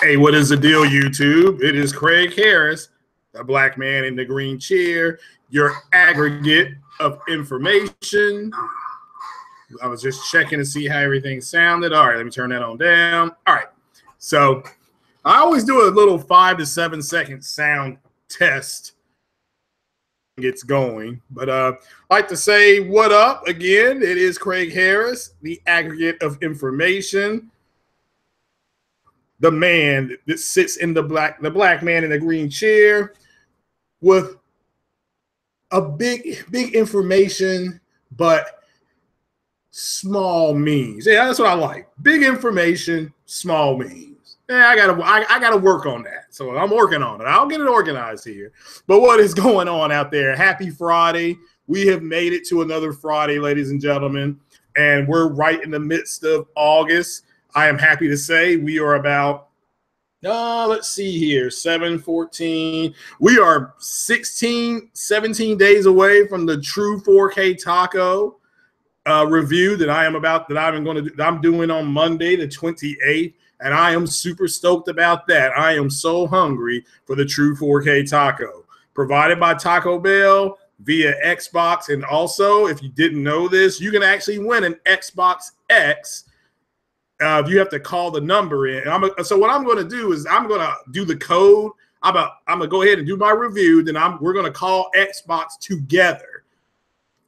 Hey, what is the deal, YouTube? It is Craig Harris, the black man in the green chair, your aggregate of information. I was just checking to see how everything sounded. All right, let me turn that on down. All right, so I always do a little 5 to 7 second sound test. Gets going, but I'd like to say what up again. It is Craig Harris, the aggregate of information. The man that sits in the black man in the green chair with a big information, but small means. Yeah, that's what I like. Big information, small means. Yeah, I gotta work on that. So I'm working on it. I'll get it organized here. But what is going on out there? Happy Friday. We have made it to another Friday, ladies and gentlemen, and we're right in the midst of August. I am happy to say we are about, let's see here, 7/14. We are 16, 17 days away from the true 4K taco review that I'm doing on Monday, the 28th. And I am super stoked about that. I am so hungry for the true 4K taco provided by Taco Bell via Xbox. And also, if you didn't know this, you can actually win an Xbox X. You have to call the number in. So what I'm going to do is I'm going to do the code. I'm going to go ahead and do my review. Then we're going to call Xbox together.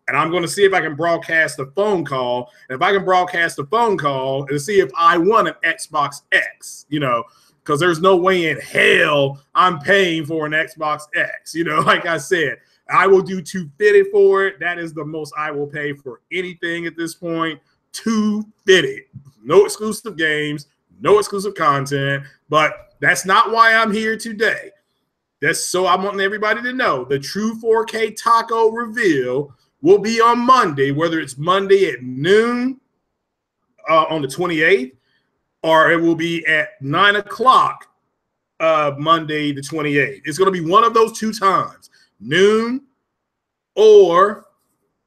And I'm going to see if I can broadcast a phone call. And if I can broadcast a phone call and see if I won an Xbox X, because there's no way in hell I'm paying for an Xbox X. Like I said, I will do $250 for it. That is the most I will pay for anything at this point. $250. No exclusive games, no exclusive content, but that's not why I'm here today. That's so I want everybody to know the true 4K taco reveal will be on Monday, whether it's Monday at noon on the 28th, or it will be at 9 o'clock Monday the 28th. It's going to be one of those two times, noon or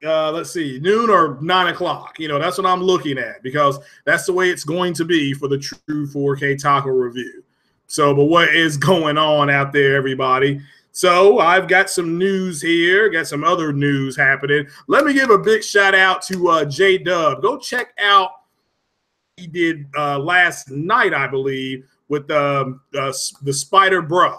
let's see, noon or 9 o'clock. That's what I'm looking at because that's the way it's going to be for the true 4K taco review. So, but what is going on out there, everybody? So I've got some news here, got some other news happening. Let me give a big shout out to J-Dub. Go check out what he did last night, I believe, with the Spider Bra.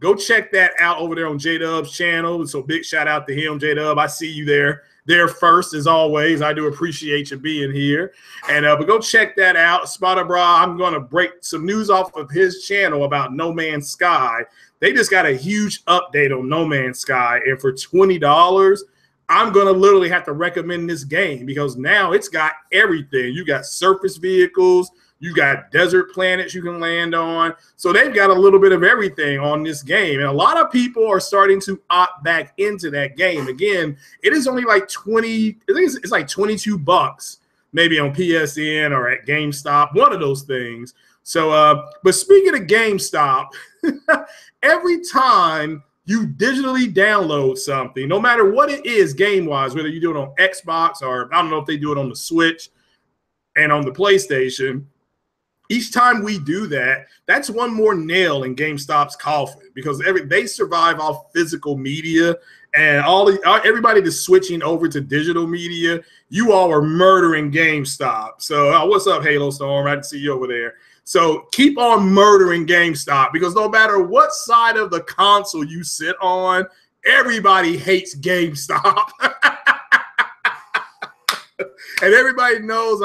Go check that out over there on J-Dub's channel. So big shout out to him, J-Dub. I see you there first, as always. I do appreciate you being here. And but go check that out. Spider Bra, I'm going to break some news off of his channel about No Man's Sky. They just got a huge update on No Man's Sky. And for $20, I'm going to literally have to recommend this game because now it's got everything. You got surface vehicles. You got desert planets you can land on. So they've got a little bit of everything on this game. And a lot of people are starting to opt back into that game. Again, it is only like it's like $22 maybe on PSN or at GameStop, one of those things. So, but speaking of GameStop, every time you digitally download something, no matter what it is game-wise, whether you do it on Xbox or I don't know if they do it on the Switch and on the PlayStation, each time we do that, that's one more nail in GameStop's coffin because they survive off physical media and everybody that's switching over to digital media, you all are murdering GameStop. So what's up, Halo Storm? I can see you over there. So keep on murdering GameStop because no matter what side of the console you sit on, everybody hates GameStop. And everybody knows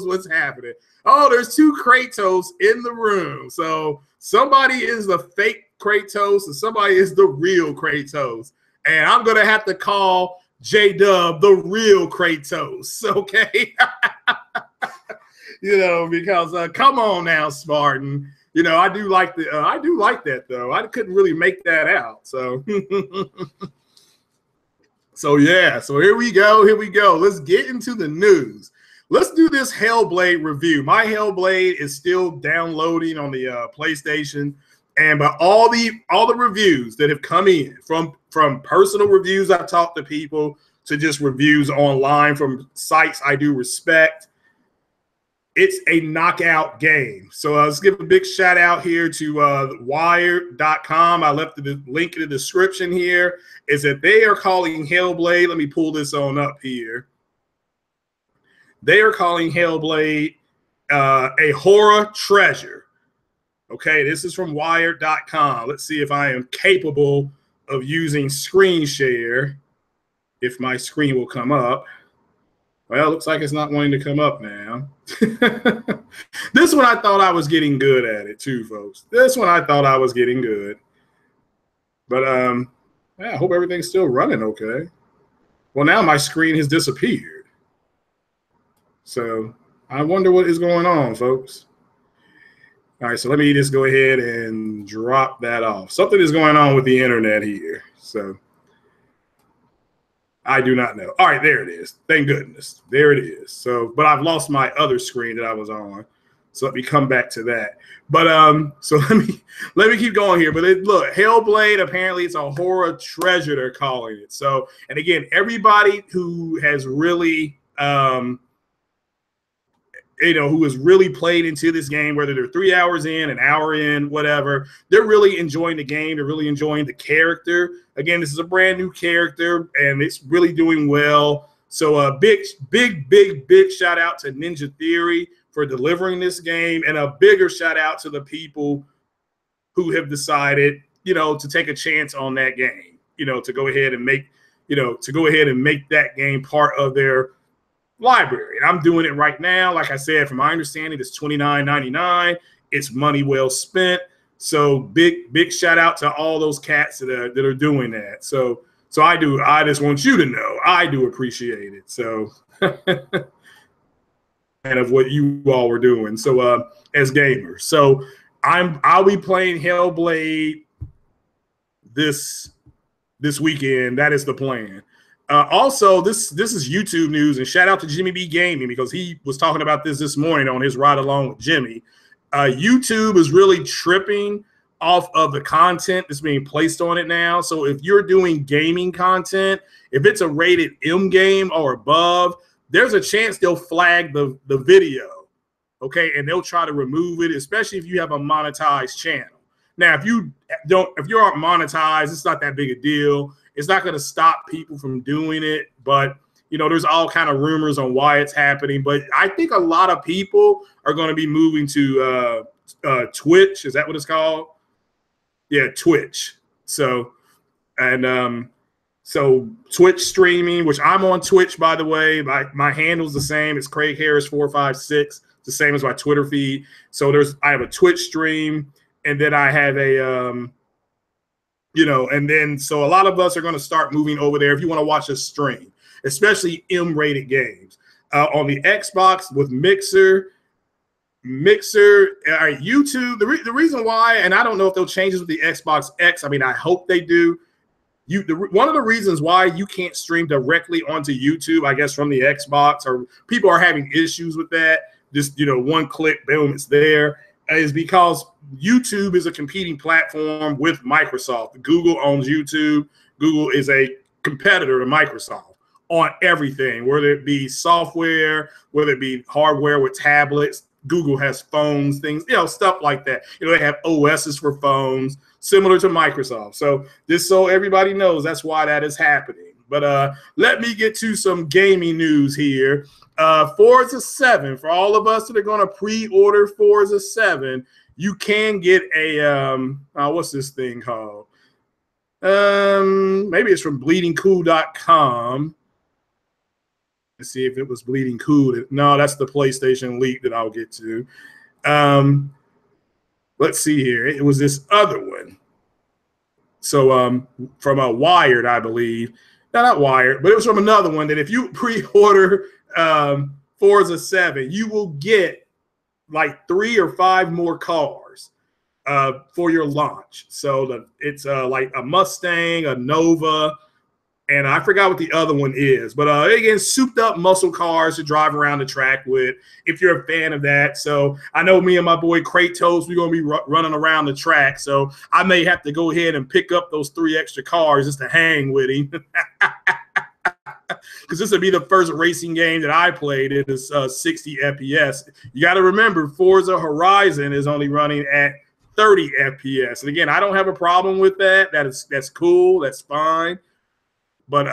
what's happening. Oh, there's two Kratos in the room. So somebody is the fake Kratos and somebody is the real Kratos. And I'm going to have to call J-Dub the real Kratos, okay? Because come on now, Spartan. I do like that though. I couldn't really make that out. So So yeah, so here we go. Let's get into the news. Let's do this HELLBLADE review. My HELLBLADE is still downloading on the PlayStation, but all the reviews that have come in from personal reviews I've talked to people to just reviews online from sites I do respect. It's a knockout game. So let's give a big shout out here to Wired.com. I left the link in the description here. Is that they are calling HELLBLADE. Let me pull this on up here. They are calling HELLBLADE a horror treasure. Okay, this is from Wired.com. Let's see if I am capable of using screen share, if my screen will come up. Well, it looks like it's not wanting to come up now. This one I thought I was getting good at it too, folks. This one I thought I was getting good. But yeah, I hope everything's still running okay. Well, now my screen has disappeared. So I wonder what is going on, folks. All right, so let me just go ahead and drop that off. Something is going on with the internet here. So I do not know. All right, there it is. Thank goodness. There it is. So, but I've lost my other screen that I was on. So let me come back to that. But so let me keep going here. But look, HELLBLADE, apparently it's a horror treasure, they're calling it. So, and again, everybody who has really who has really played into this game, whether they're 3 hours in, an hour in, whatever, they're really enjoying the game. They're really enjoying the character. Again, this is a brand new character, and it's really doing well. So a big shout out to Ninja Theory for delivering this game, and a bigger shout out to the people who have decided, to take a chance on that game, to go ahead and make, that game part of their library. And I'm doing it right now. Like I said, from my understanding, it's $29.99. It's money well spent. So big shout out to all those cats that are doing that. So I just want you to know I do appreciate it. So and of what you all were doing. So as gamers. So I'll be playing HELLBLADE this weekend. That is the plan. Also, this is YouTube news, and shout out to Jimmy B Gaming, because he was talking about this morning on his ride along with Jimmy. YouTube is really tripping off of the content that's being placed on it now. So if you're doing gaming content, if it's a rated M game or above, there's a chance they'll flag the video, okay, and they'll try to remove it, especially if you have a monetized channel. Now, if you aren't monetized, it's not that big a deal. It's not going to stop people from doing it, but there's all kind of rumors on why it's happening. But I think a lot of people are going to be moving to Twitch. Is that what it's called? Yeah, Twitch. So, and so Twitch streaming, which I'm on Twitch, by the way. My handle's the same. It's Craig Harris 456. It's the same as my Twitter feed. So I have a Twitch stream, and then I have a and then so a lot of us are going to start moving over there if you want to watch a stream, especially M-rated games. On the Xbox with Mixer, YouTube. The reason why, and I don't know if they'll change this with the Xbox X. I mean, I hope they do. One of the reasons why you can't stream directly onto YouTube, I guess, from the Xbox, or people are having issues with that. Just one click, boom, it's there. Is because YouTube is a competing platform with Microsoft. Google owns YouTube. Google is a competitor to Microsoft on everything, whether it be software, whether it be hardware with tablets. Google has phones, things, stuff like that. They have OSs for phones, similar to Microsoft. So so everybody knows that's why that is happening. But let me get to some gaming news here. Forza 7, for all of us that are going to pre-order Forza 7, you can get a what's this thing called? Maybe it's from bleedingcool.com. Let's see if it was Bleeding Cool. No, that's the PlayStation leak that I'll get to. Let's see here. It was this other one. So from a Wired, I believe. No, not Wired, but it was from another one that if you pre-order Forza 7, you will get like 3 or 5 more cars for your launch. So it's like a Mustang, a Nova, and I forgot what the other one is. But again, souped up muscle cars to drive around the track with, if you're a fan of that. So I know me and my boy Kratos, we're going to be running around the track. So I may have to go ahead and pick up those 3 extra cars just to hang with him. because this would be the first racing game that I played. It is 60 FPS. You got to remember, Forza Horizon is only running at 30 FPS. And again, I don't have a problem with that. That's cool. That's fine. But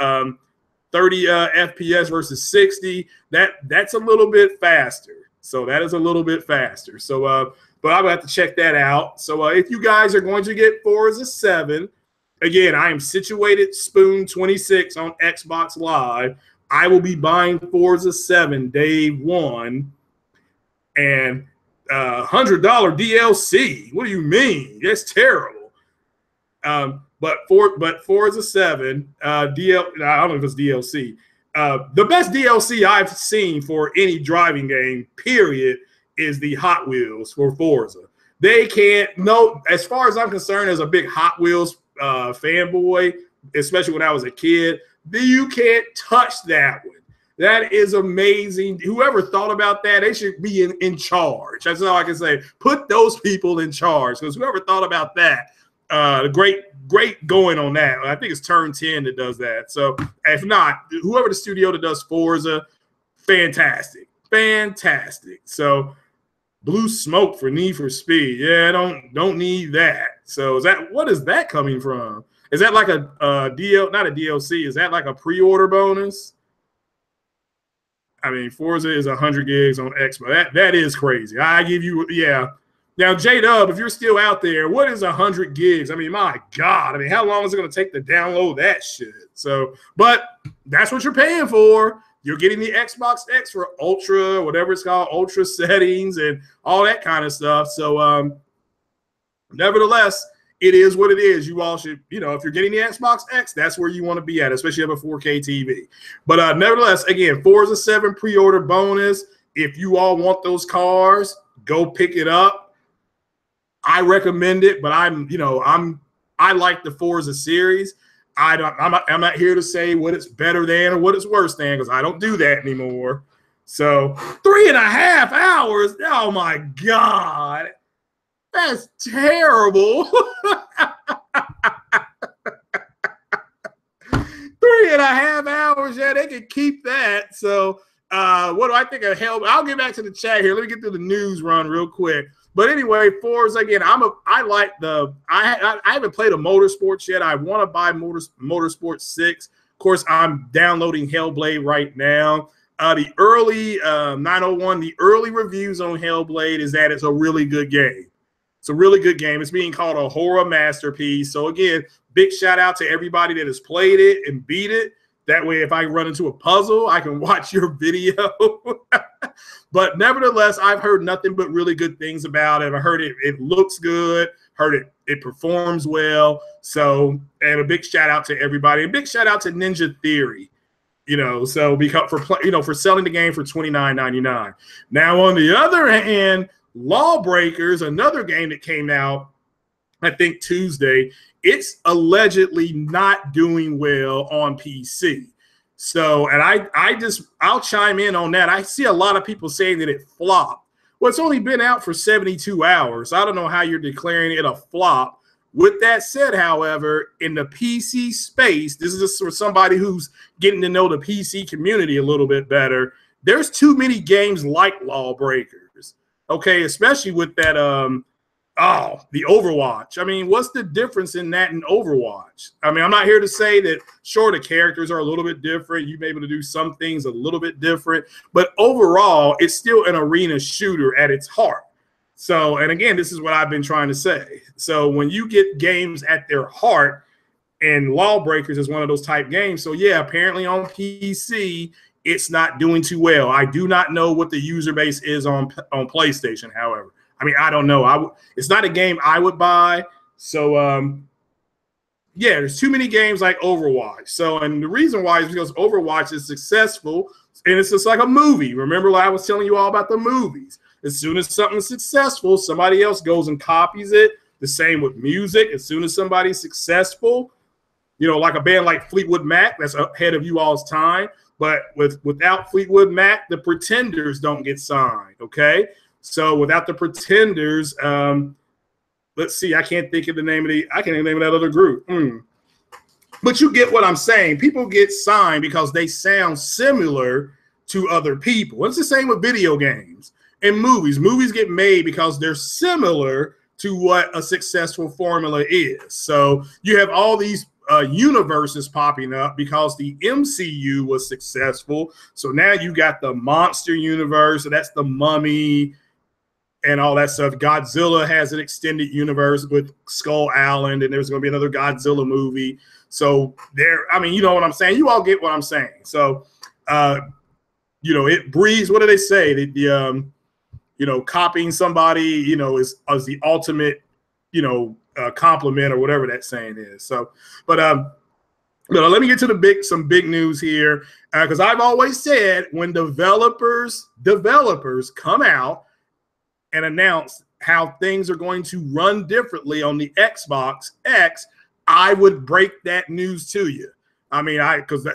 30 FPS versus 60, that's a little bit faster. So that is a little bit faster. So, but I'm going to have to check that out. So if you guys are going to get Forza 7, again, I am situated Spoon 26 on Xbox Live. I will be buying Forza 7 day one. And $100 DLC. What do you mean? That's terrible. But Forza 7 I don't know if it's DLC. The best DLC I've seen for any driving game, period, is the Hot Wheels for Forza. They can't. No, as far as I'm concerned, as a big Hot Wheels fanboy, especially when I was a kid, you can't touch that one. That is amazing. Whoever thought about that, they should be in charge. That's all I can say. Put those people in charge, because whoever thought about that, great going on that. I think it's Turn 10 that does that. So if not, whoever the studio that does Forza, fantastic. So Blue Smoke for Need for Speed. Yeah, don't need that. So what is that coming from? Is that like a not a DLC? Is that like a pre-order bonus? I mean, Forza is 100 gigs on Xbox. That is crazy. I give you, yeah. Now, J-Dub, if you're still out there, what is 100 gigs? I mean, my God. I mean, how long is it going to take to download that shit? So, but that's what you're paying for. You're getting the Xbox X for Ultra, whatever it's called, Ultra settings and all that kind of stuff. So, nevertheless, it is what it is. You all should, if you're getting the Xbox X, that's where you want to be at, especially if you have a 4K TV. But nevertheless, again, Forza 7 pre-order bonus. If you all want those cars, go pick it up. I recommend it, but I like the Forza series. I'm not here to say what it's better than or what it's worse than, because I don't do that anymore. So 3.5 hours. Oh my God. That's terrible. 3.5 hours. Yeah, they can keep that. So what do I think of Hell? I'll get back to the chat here. Let me get through the news run real quick. But anyway, Forza, again, I haven't played a Motorsports yet. I want to buy Motorsports 6. Of course, I'm downloading Hellblade right now. The early 901, the early reviews on Hellblade is that it's a really good game. It's a really good game. It's being called a horror masterpiece. So again, big shout out to everybody that has played it and beat it. That way, if I run into a puzzle, I can watch your video. But nevertheless, I've heard nothing but really good things about it. I heard it looks good. Heard it performs well. So, and a big shout out to everybody. A big shout out to Ninja Theory. So because for selling the game for $29.99. Now, on the other hand, Lawbreakers, another game that came out, I think Tuesday, it's allegedly not doing well on PC. So, and I'll chime in on that. I see a lot of people saying that it flopped. Well, it's only been out for 72 hours. I don't know how you're declaring it a flop. With that said, however, in the PC space, this is just for somebody who's getting to know the PC community a little bit better. There's too many games like Lawbreakers. Okay, especially with that the Overwatch. I mean, what's the difference in that and Overwatch? I mean, I'm not here to say that, sure, the characters are a little bit different. You may be able to do some things a little bit different. But overall, it's still an arena shooter at its heart. So, and again, this is what I've been trying to say. So when you get games at their heart, and Lawbreakers is one of those type games. So, yeah, apparently on PC, it's not doing too well. I do not know what the user base is on PlayStation, however. I mean, I don't know. It's not a game I would buy. So, yeah, there's too many games like Overwatch. So, and the reason why is because Overwatch is successful, and it's just like a movie. Remember, I was telling you all about the movies. As soon as something's successful, somebody else goes and copies it. The same with music. As soon as somebody's successful, like a band like Fleetwood Mac, that's ahead of you all's time. But without Fleetwood Mac, the Pretenders don't get signed, okay? So without the Pretenders, let's see, I can't think of the name of that other group. But you get what I'm saying. People get signed because they sound similar to other people. It's the same with video games and movies. Movies get made because they're similar to what a successful formula is. So you have all these universes popping up because the MCU was successful. So now you got the monster universe. So that's the Mummy and all that stuff. Godzilla has an extended universe with Skull Island, and there's going to be another Godzilla movie. So there, I mean, you know what I'm saying? You all get what I'm saying. So, you know, it breeds, what do they say? The you know, copying somebody, you know, is the ultimate, you know, compliment or whatever that saying is. So, but let me get to some big news here, because I've always said when developers come out and announce how things are going to run differently on the Xbox X, I would break that news to you. I mean, because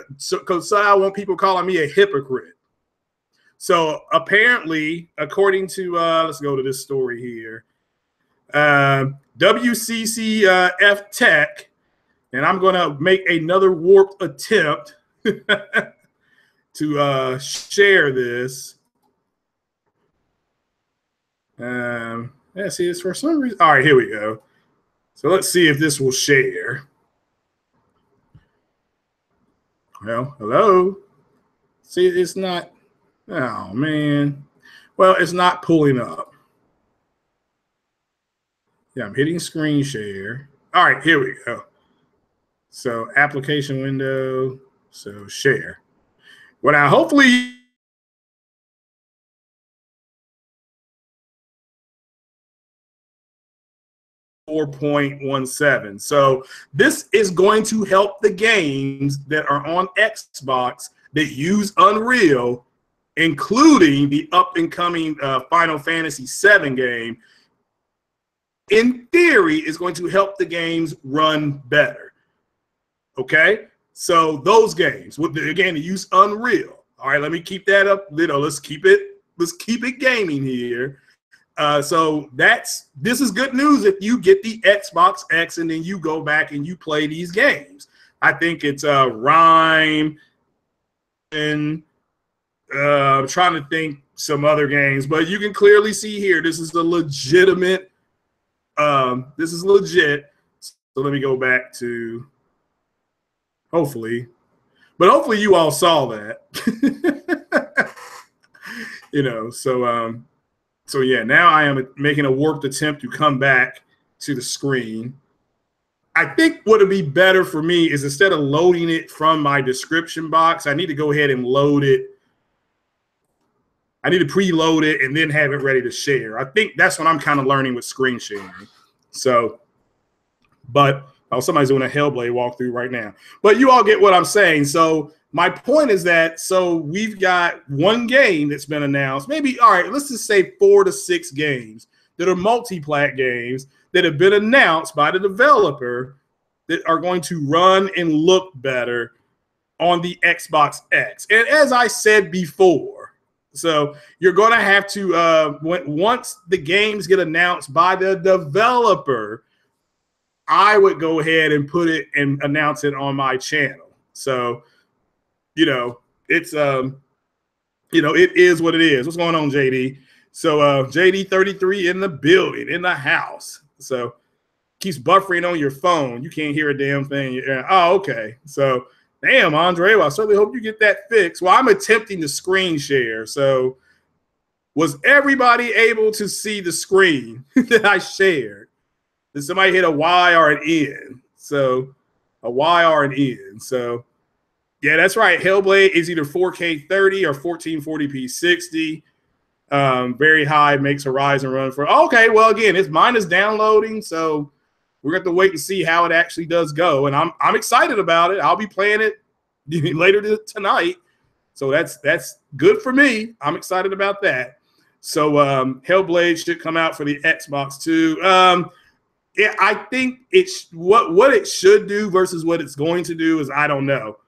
I want people calling me a hypocrite. So apparently, according to let's go to this story here, WCCF Tech, and I'm going to make another warped attempt to share this. Yeah, see, it's for some reason. All right, here we go. So let's see if this will share. Well, hello. See, it's not. Oh, man. Well, it's not pulling up. Yeah, I'm hitting screen share. All right, here we go. So application window. So share. Well, now hopefully 4.17. So this is going to help the games that are on Xbox that use Unreal, including the up-and-coming Final Fantasy VII game. In theory, is going to help the games run better. Okay? So those games, again, to use Unreal. All right, let me keep that up. You know, let's keep it gaming here. So this is good news if you get the Xbox X and then you go back and you play these games. I think it's Rhyme and I'm trying to think some other games, but you can clearly see here this is a legitimate. This is legit. So let me go back to hopefully you all saw that. You know, so yeah, now I am making a warped attempt to come back to the screen. I think what would be better for me is instead of loading it from my description box, I need to go ahead and load it. I need to preload it and then have it ready to share. I think that's what I'm kind of learning with screen sharing. So, but somebody's doing a Hellblade walkthrough right now. But you all get what I'm saying. So my point is that, so we've got one game that's been announced, maybe, all right, let's just say 4 to 6 games that are multi-plat games that have been announced by the developer that are going to run and look better on the Xbox X. And as I said before, so you're going to have to, once the games get announced by the developer, I would go ahead and put it and announce it on my channel. So, you know, it's, you know, it is what it is. What's going on, JD? So JD33 in the building, in the house. So keeps buffering on your phone. You can't hear a damn thing. Oh, okay. So damn, Andre, well, I certainly hope you get that fixed. Well, I'm attempting to screen share. So was everybody able to see the screen that I shared? Did somebody hit a Y or an N? So a Y or an N. So yeah, that's right. Hellblade is either 4K 30 or 1440p 60. Very high, makes Horizon run for. Okay, well, again, mine is downloading, so we're going to wait and see how it actually does go. And I'm excited about it. I'll be playing it later tonight. So that's good for me. I'm excited about that. So Hellblade should come out for the Xbox too. Yeah, I think it's what it should do versus what it's going to do is I don't know.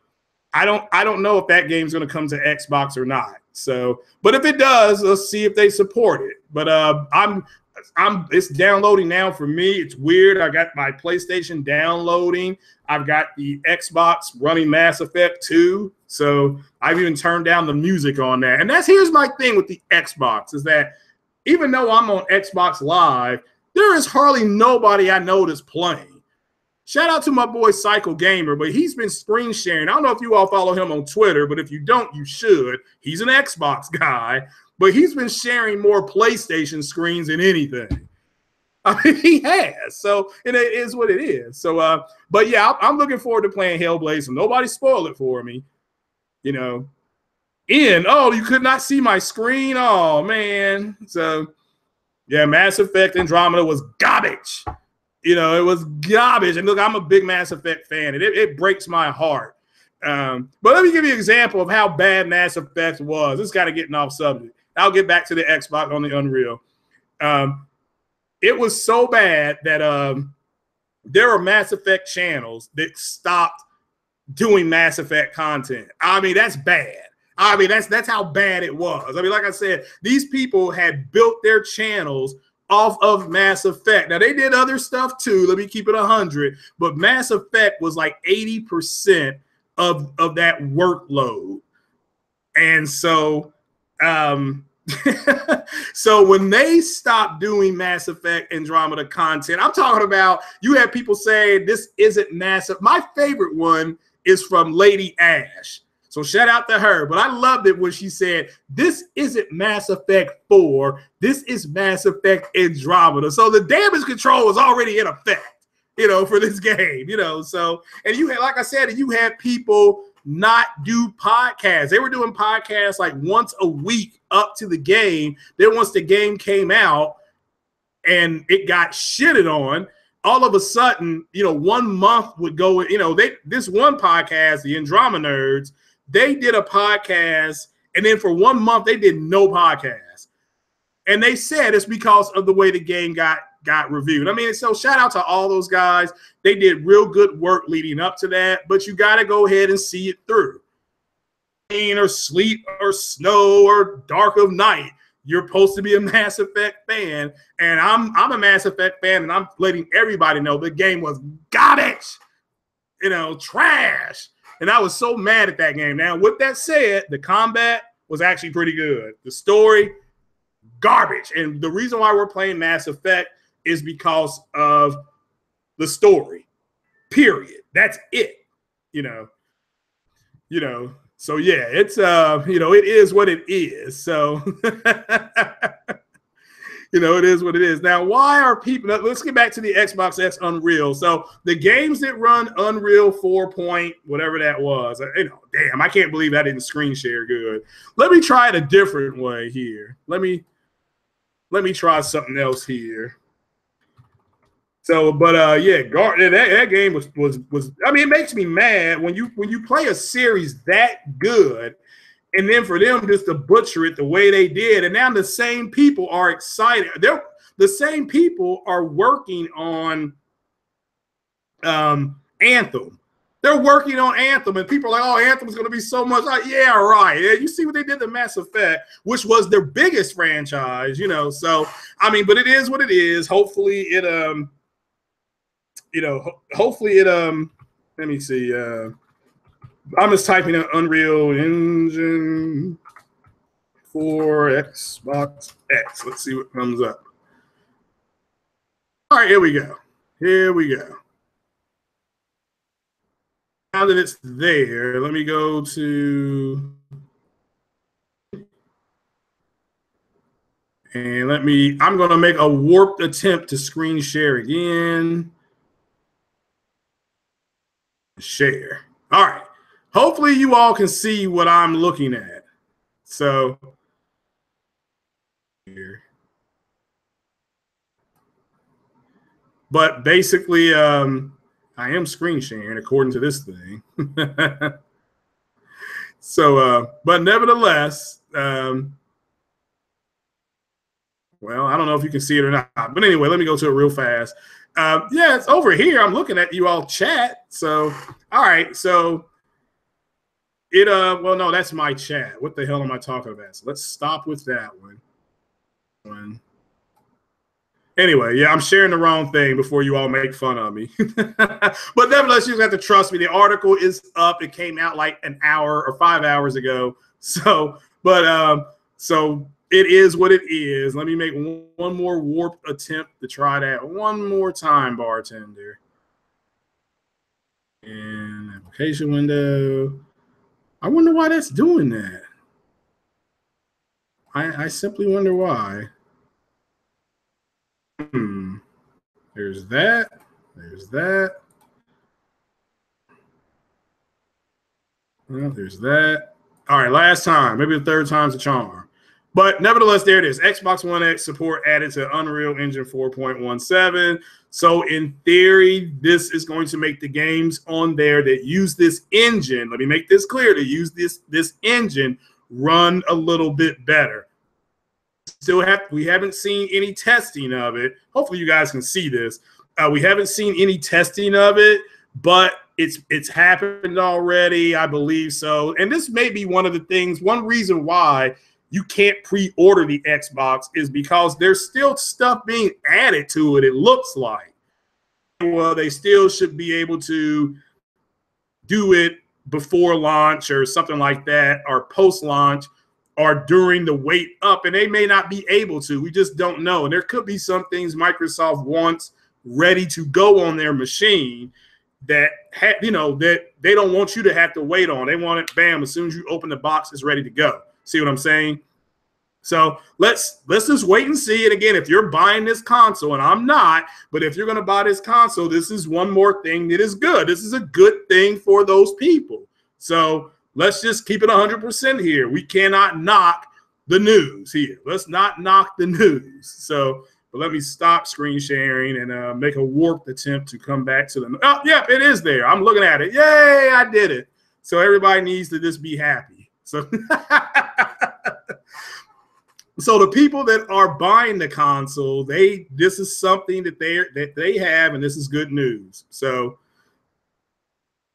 I don't know if that game's going to come to Xbox or not. So, but if it does, let's see if they support it. But It's downloading now for me. It's weird. I got my PlayStation downloading. I've got the Xbox running Mass Effect 2. So I've even turned down the music on that. And here's my thing with the Xbox is that even though I'm on Xbox Live, there is hardly nobody I know that's playing. Shout out to my boy Psycho Gamer, but he's been screen sharing. I don't know if you all follow him on Twitter, but if you don't, you should. He's an Xbox guy. But he's been sharing more PlayStation screens than anything. I mean, he has. So, and it is what it is. So, but yeah, I'm looking forward to playing Hellblade. So nobody spoil it for me. You know, you could not see my screen. Oh man. So, yeah, Mass Effect Andromeda was garbage. You know, it was garbage. And look, I'm a big Mass Effect fan, and it breaks my heart. But let me give you an example of how bad Mass Effect was. This is kind of getting off subject. I'll get back to the Xbox on the Unreal. It was so bad that there are Mass Effect channels that stopped doing Mass Effect content. I mean, that's bad. I mean, that's how bad it was. I mean, like I said, these people had built their channels off of Mass Effect. Now, they did other stuff too. Let me keep it 100. But Mass Effect was like 80% of that workload. And so... so when they stopped doing Mass Effect Andromeda content, I'm talking about you have people saying this isn't massive. My favorite one is from Lady Ash. So shout out to her. But I loved it when she said, this isn't Mass Effect 4. This is Mass Effect Andromeda. So the damage control was already in effect, you know, for this game, you know. So, and you had, like I said, you had people not do podcasts. They were doing podcasts like once a week up to the game. Then once the game came out and it got shitted on, all of a sudden, you know, 1 month would go, you know, this one podcast, the Andromeda Nerds, they did a podcast, and then for 1 month they did no podcast. And they said it's because of the way the game got reviewed. I mean, so shout out to all those guys. They did real good work leading up to that, but you got to go ahead and see it through. Rain or sleet or snow or dark of night, you're supposed to be a Mass Effect fan, and I'm a Mass Effect fan, and I'm letting everybody know the game was garbage, you know, trash. And I was so mad at that game. Now, with that said, the combat was actually pretty good. The story, garbage. And the reason why we're playing Mass Effect is because of the story, period. That's it, you know. So yeah, it's you know, it is what it is. So you know, it is what it is. Now, why are people, let's get back to the Xbox X Unreal. So the games that run Unreal 4 point, whatever that was, you know, damn, I can't believe I didn't screen share good. Let me try it a different way here. Let me try something else here. So, but yeah, that game was. I mean, it makes me mad when you play a series that good, and then for them just to butcher it the way they did, and now the same people are excited. The same people are working on Anthem. They're working on Anthem, and people are like, "Oh, Anthem's going to be so much." Like, yeah, right. Yeah, you see what they did to Mass Effect, which was their biggest franchise, you know. So, I mean, but it is what it is. Hopefully, it you know, hopefully it let me see. I'm just typing in Unreal Engine for Xbox X. Let's see what comes up. All right, here we go. Here we go. Now that it's there, let me go to and I'm going to make a warped attempt to screen share again. Share. All right. Hopefully you all can see what I'm looking at. So here. But basically, I am screen sharing according to this thing. So, but nevertheless, well, I don't know if you can see it or not. But anyway, let me go to it real fast. Yeah, it's over here. I'm looking at you all chat. So, all right. So it, well, no, that's my chat. What the hell am I talking about? So let's stop with that one. Anyway, yeah, I'm sharing the wrong thing before you all make fun of me. But nevertheless, you have to trust me. The article is up. It came out like an hour or 5 hours ago. So, so it is what it is. Let me make one more warped attempt to try that one more time, bartender. And application window. I wonder why that's doing that. I simply wonder why. There's that. There's that. Well, there's that. All right, last time. Maybe the third time's a charm. But nevertheless, there it is. Xbox One X support added to Unreal Engine 4.17. So in theory, this is going to make the games on there that use this engine, let me make this clear, to use this engine run a little bit better. We haven't seen any testing of it. Hopefully you guys can see this. We haven't seen any testing of it, but it's happened already, I believe so. And this may be one of the things, one reason why you can't pre-order the Xbox is because there's still stuff being added to it, it looks like. Well, they still should be able to do it before launch or something like that, or post-launch, or during the wait up, and they may not be able to. We just don't know. And there could be some things Microsoft wants ready to go on their machine that that they don't want you to have to wait on. They want it, bam, as soon as you open the box, it's ready to go. See what I'm saying? So let's just wait and see. And again, if you're buying this console, and I'm not, but if you're going to buy this console, this is one more thing that is good. This is a good thing for those people. So let's just keep it 100% here. We cannot knock the news here. Let's not knock the news. So, but let me stop screen sharing and make a warped attempt to come back to them. Oh, yeah, it is there. I'm looking at it. Yay, I did it. So everybody needs to just be happy. So, so the people that are buying the console, this is something that they have, and this is good news. So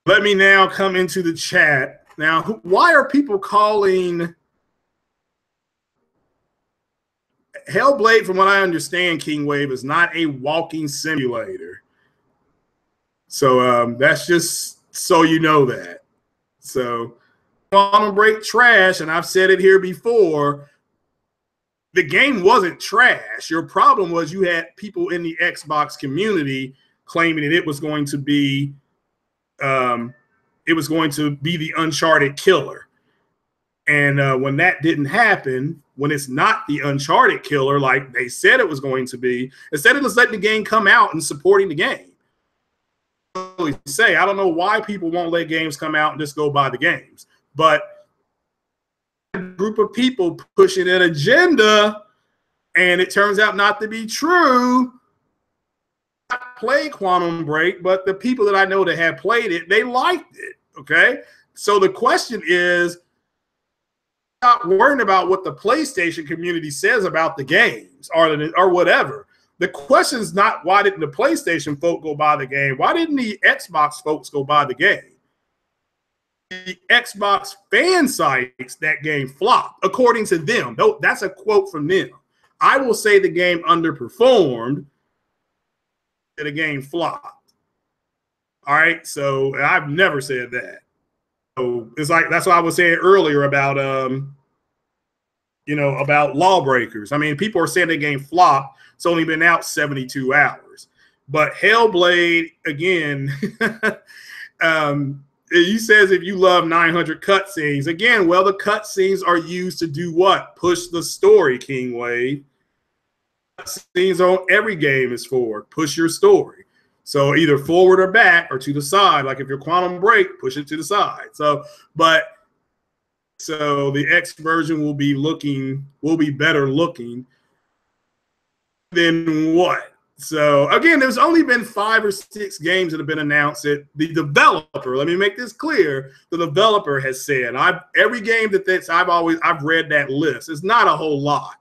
let me now come into the chat. Now, why are people calling HELLBLADE, from what I understand, King Wave, is not a walking simulator. So that's just so you know that. So Quantum Break trash, and I've said it here before, the game wasn't trash. Your problem was you had people in the Xbox community claiming that it was going to be the Uncharted killer. And when that didn't happen, when it's not the Uncharted killer like they said it was going to be, instead of just letting the game come out and supporting the game. I don't know why people won't let games come out and just go buy the games. But a group of people pushing an agenda, and it turns out not to be true. I played Quantum Break, but the people that I know that have played it, they liked it. Okay, so the question is, not worrying about what the PlayStation community says about the games or whatever. The question is not why didn't the PlayStation folk go buy the game? Why didn't the Xbox folks go buy the game? The Xbox fan sites, that game flopped, according to them. That's a quote from them. I will say the game underperformed, that the game flopped. All right, so I've never said that. So it's like, that's what I was saying earlier about about Lawbreakers. I mean, people are saying the game flopped. It's only been out 72 hours. But HELLBLADE, again, he says if you love 900 cutscenes, again, well, the cutscenes are used to do what? Push the story, King Wave. Cutscenes on every game is for push your story. So either forward or back or to the side. Like if you're Quantum Break, push it to the side. So the X version will be better looking than what? So again, there's only been 5 or 6 games that have been announced. The developer, let me make this clear, the developer has said, every game I've read that list. It's not a whole lot.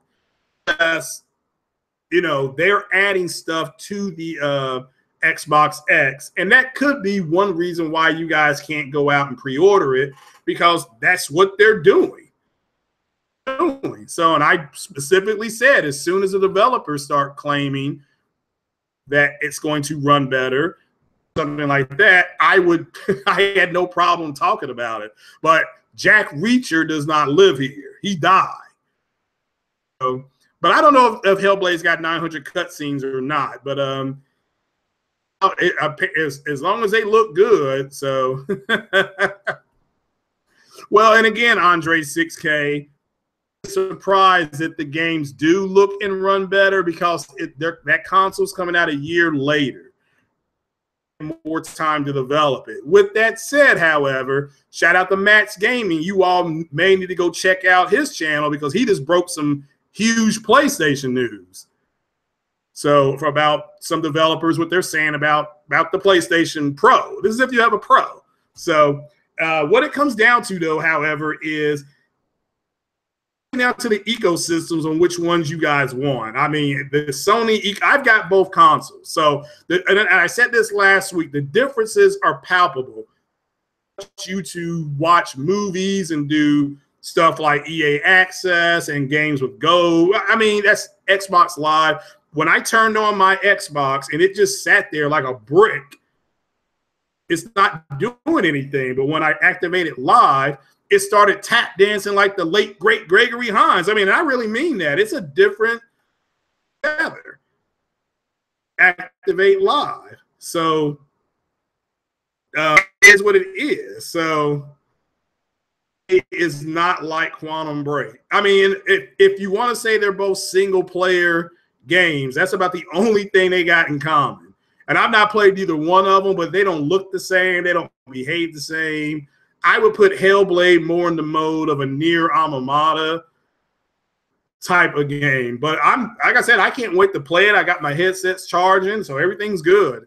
They're adding stuff to the Xbox X, and that could be one reason why you guys can't go out and pre-order it, because that's what they're doing. So, and I specifically said, as soon as the developers start claiming that it's going to run better, something like that, I had no problem talking about it. But Jack Reacher does not live here. He died. So, but I don't know if Hellblade's got 900 cutscenes or not. But as long as they look good. So, well, and again, Andre 6K, surprised that the games do look and run better because that console's coming out a year later. More time to develop it. With that said, however, shout out to Matt's Gaming. You all may need to go check out his channel because he just broke some huge PlayStation news. So for about some developers, what they're saying about the PlayStation Pro. This is if you have a Pro. So what it comes down to, though, however, is down to the ecosystems on which ones you guys want. I mean, the Sony, I've got both consoles. So, and I said this last week, the differences are palpable. You to watch movies and do stuff like EA Access and games with Go. I mean, that's Xbox Live. When I turned on my Xbox and it just sat there like a brick, it's not doing anything. But when I activated Live, it started tap dancing like the late, great Gregory Hines. I mean, I really mean that. It's a different together. Activate Live. So is what it is. So it is not like Quantum Break. I mean, if you want to say they're both single-player games, that's about the only thing they got in common. And I've not played either one of them, but they don't look the same. They don't behave the same. I would put Hellblade more in the mode of a Nier Automata type of game. But like I said, I can't wait to play it. I got my headsets charging, so everything's good.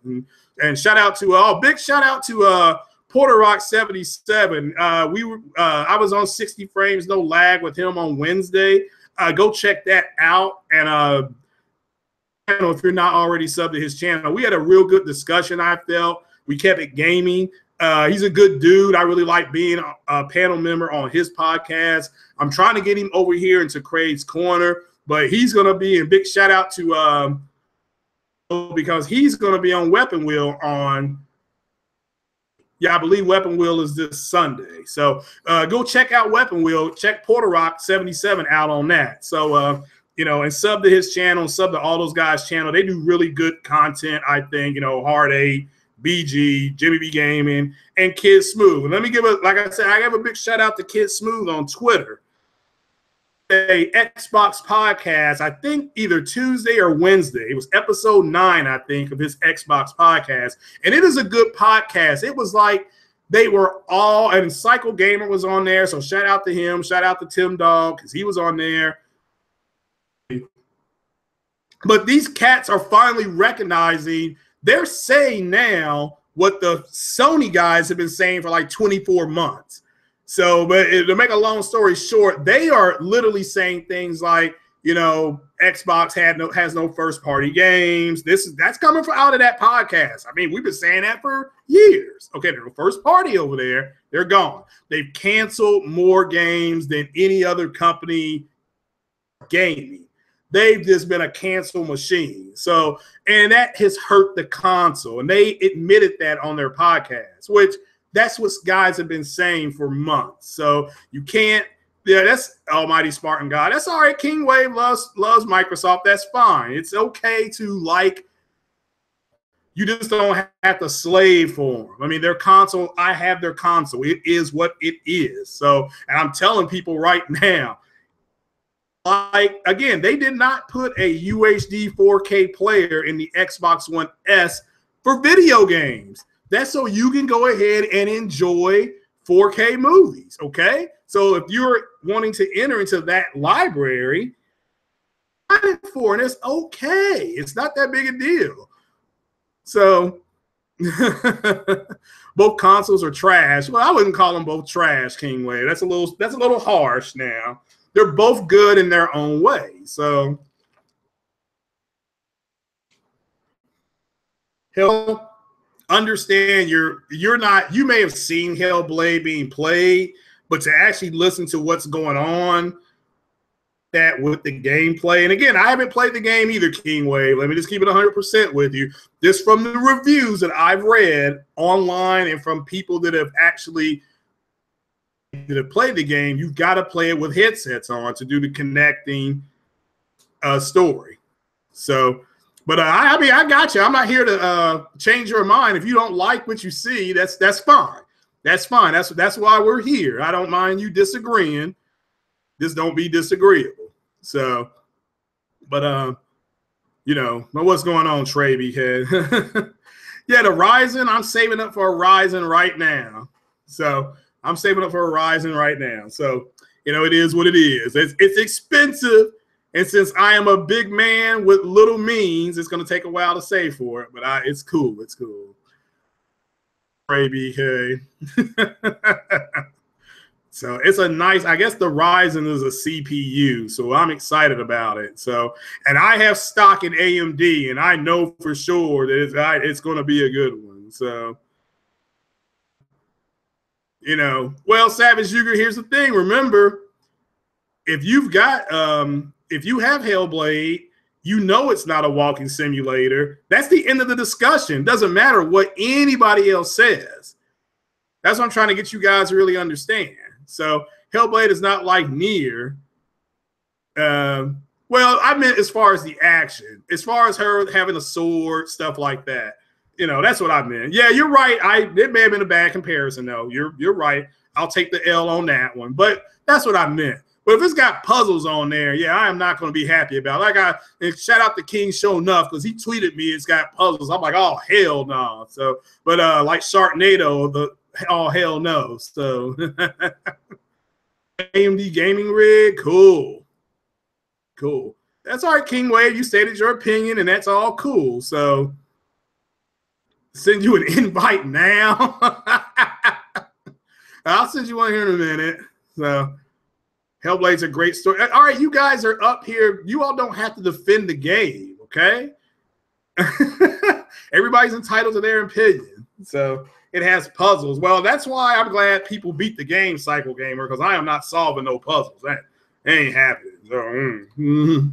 And shout out to big shout out to Porter Rock 77. I was on 60 frames, no lag with him on Wednesday. Go check that out. And if you're not already subbed to his channel, we had a real good discussion. I felt we kept it gaming. He's a good dude. I really like being a panel member on his podcast. I'm trying to get him over here into Craig's Corner, but he's going to be a big shout out to because he's going to be on Weapon Wheel on, I believe Weapon Wheel is this Sunday. So go check out Weapon Wheel. Check Porter Rock 77 out on that. So, and sub to his channel, sub to all those guys' channel. They do really good content, I think, Hard 8. BG, Jimmy B Gaming, and Kid Smooth. And let me like I said, I have a big shout out to Kid Smooth on Twitter. A Xbox podcast, I think either Tuesday or Wednesday. It was episode 9, I think, of his Xbox podcast. And it is a good podcast. It was like they were all, and Cycle Gamer was on there. So shout out to him. Shout out to Tim Dog, because he was on there. But these cats are finally recognizing. They're saying now what the Sony guys have been saying for like 24 months. So, but to make a long story short, they are literally saying things like, Xbox has no first party games. That's coming out of that podcast. I mean, we've been saying that for years. Okay, they're the first party over there. They're gone. They've canceled more games than any other company gaming. They've just been a cancel machine. So, and that has hurt the console. And they admitted that on their podcast, which that's what guys have been saying for months. So you can't, that's Almighty Spartan God. That's all right. King Wave loves Microsoft. That's fine. It's okay to like, you just don't have to slave for them. I mean, their console, I have their console. It is what it is. So, and I'm telling people right now, like, again, they did not put a UHD 4K player in the Xbox One S for video games. That's so you can go ahead and enjoy 4K movies, okay? So if you're wanting to enter into that library, and it's okay. It's not that big a deal. So both consoles are trash. Well, I wouldn't call them both trash, King Wave. That's a little harsh now. They're both good in their own way. So, understand you're not. You may have seen Hellblade being played, but to actually listen to what's going on, that with the gameplay. And again, I haven't played the game either, King Wave. Let me just keep it 100% with you. Just from the reviews that I've read online and from people that have actually played the game, you've got to play it with headsets on to do the connecting story. So, but I mean, I got you. I'm not here to change your mind. If you don't like what you see, that's fine. That's fine. That's why we're here. I don't mind you disagreeing. Just don't be disagreeable. So, but you know, what's going on, Trey Head? Yeah, the Ryzen. I'm saving up for a Ryzen right now. So I'm saving up for a Ryzen right now. So, you know, it is what it is. It's expensive. And since I am a big man with little means, it's going to take a while to save for it. But it's cool. It's cool. Trey Head. So it's a nice, I guess the Ryzen is a CPU, so I'm excited about it. So, and I have stock in AMD, and I know for sure that it's going to be a good one. So, you know, well, Savage Yuger, here's the thing. Remember, if you've got, if you have Hellblade, you know it's not a walking simulator. That's the end of the discussion. Doesn't matter what anybody else says. That's what I'm trying to get you guys to really understand. So Hellblade is not like Nier. Well, I meant as far as the action, as far as her having a sword, stuff like that. You know, that's what I meant. Yeah, you're right. It may have been a bad comparison, though. You're right. I'll take the L on that one. But that's what I meant. But if it's got puzzles on there, yeah, I am not going to be happy about it. And shout out to King Show Enough because he tweeted me it's got puzzles. I'm like, oh, hell no. So, but like Sharknado, oh, hell no. So AMD gaming rig, cool. Cool. That's all right, King Wave. You stated your opinion, and that's all cool. So send you an invite now. I'll send you one here in a minute. So Hellblade's a great story. All right, you guys are up here. You all don't have to defend the game, okay? Everybody's entitled to their opinion. So it has puzzles. Well, that's why I'm glad people beat the game, Cycle Gamer, because I am not solving no puzzles. That ain't happening. So,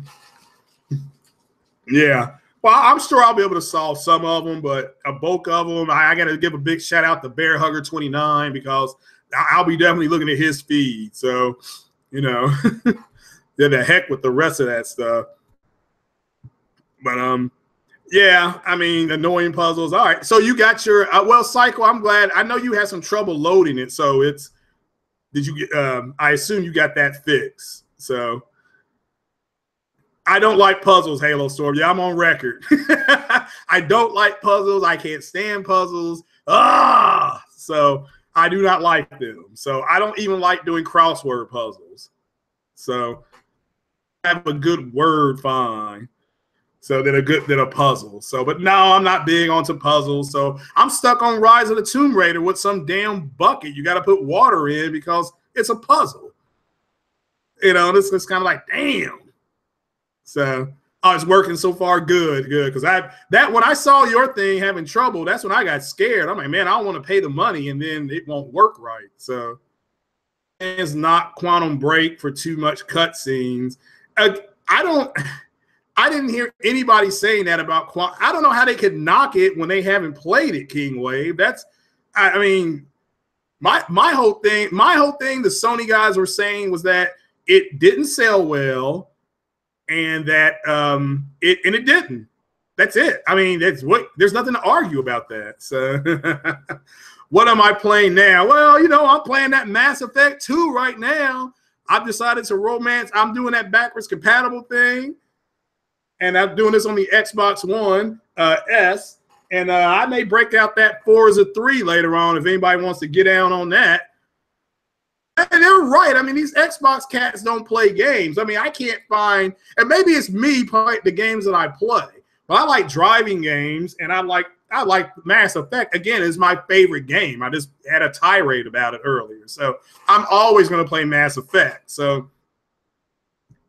yeah. Well, I'm sure I'll be able to solve some of them, but a bulk of them, I got to give a big shout out to Bear Hugger 29 because I'll be definitely looking at his feed. So, you know, yeah, the heck with the rest of that stuff. But yeah, I mean, annoying puzzles. All right, so you got your well, Cycle. I'm glad. I know you had some trouble loading it, so it's. Did you get? I assume you got that fixed. So I don't like puzzles, Halo Storm. Yeah, I'm on record. I don't like puzzles. I can't stand puzzles. So I do not like them. So I don't even like doing crossword puzzles. So I have a good word fine. So than a puzzle. So, but no, I'm not big onto puzzles. So I'm stuck on Rise of the Tomb Raider with some damn bucket. You got to put water in because it's a puzzle. You know, this is kind of like, damn. So, oh, it's working so far. Good. Because when I saw your thing having trouble, that's when I got scared. I'm like, man, I don't want to pay the money and then it won't work right. So it's not Quantum Break for too much cutscenes. I didn't hear anybody saying that about Quantum. I don't know how they could knock it when they haven't played it, King Wave. That's, I mean, my whole thing, the Sony guys were saying was that it didn't sell well and that it didn't. That's it. I mean, there's nothing to argue about that. So what am I playing now? Well, you know, I'm playing that Mass Effect 2 right now. I've decided to romance. I'm doing that backwards compatible thing. And I'm doing this on the Xbox One S. And I may break out that Forza 3 later on if anybody wants to get down on that. And they're right. I mean, these Xbox cats don't play games. I mean, I can't find, and maybe it's me playing the games that I play. But I like driving games, and I like Mass Effect. Again, is my favorite game. I just had a tirade about it earlier. So I'm always going to play Mass Effect. So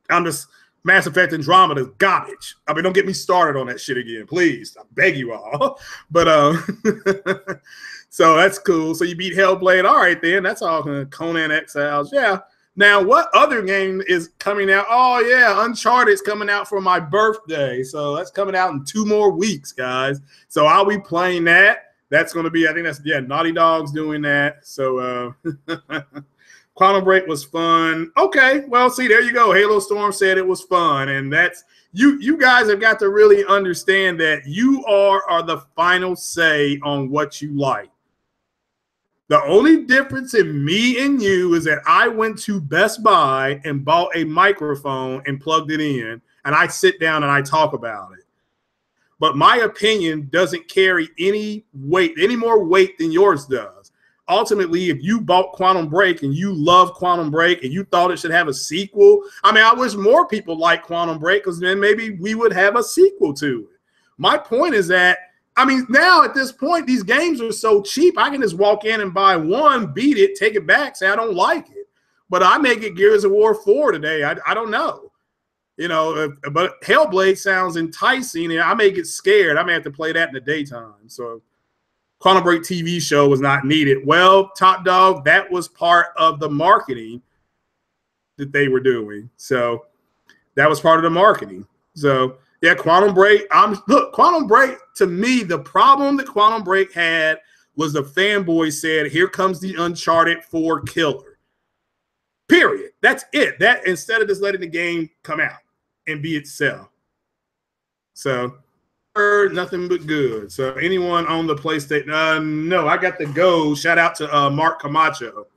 I'm just... Mass Effect Andromeda is garbage. I mean, don't get me started on that shit again, please. I beg you all. But so that's cool. So you beat Hellblade. All right, then. That's all. Conan Exiles. Yeah. Now, what other game is coming out? Oh, yeah, Uncharted's coming out for my birthday. So that's coming out in 2 more weeks, guys. So I'll be playing that. That's going to be, I think that's, yeah, Naughty Dog's doing that. So Quantum Break was fun. Okay, well, see, there you go. Halo Storm said it was fun. And that's, you guys have got to really understand that you are the final say on what you like. The only difference in me and you is that I went to Best Buy and bought a microphone and plugged it in, and I sit down and I talk about it. But my opinion doesn't carry any weight, any more weight than yours does. Ultimately, if you bought Quantum Break and you love Quantum Break and you thought it should have a sequel, I mean, I wish more people like Quantum Break because then maybe we would have a sequel to it. My point is that, I mean, now at this point, these games are so cheap, I can just walk in and buy one, beat it, take it back, say I don't like it. But I may get Gears of War 4 today. I don't know. You know, but Hellblade sounds enticing, and I may get scared. I may have to play that in the daytime. So Quantum Break TV show was not needed. Well, Top Dog, that was part of the marketing that they were doing. So that was part of the marketing. So yeah, Quantum Break. Look, Quantum Break, to me, the problem that Quantum Break had was the fanboy said, here comes the Uncharted 4 killer. Period. That's it. That instead of just letting the game come out and be itself. So heard nothing but good. So anyone on the PlayStation? No, I got the go. Shout out to Mark Camacho.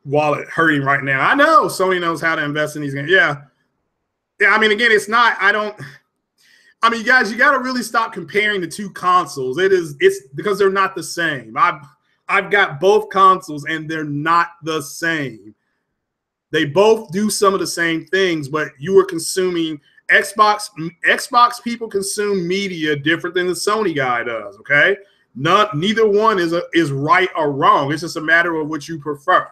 Wallet hurting right now. I know Sony knows how to invest in these games. Yeah. I mean, again, it's not, I mean, you guys, you got to really stop comparing the two consoles. It's because they're not the same. I've got both consoles and they're not the same. They both do some of the same things, but you are consuming Xbox people consume media different than the Sony guy does. Okay. Neither one is right or wrong. It's just a matter of what you prefer.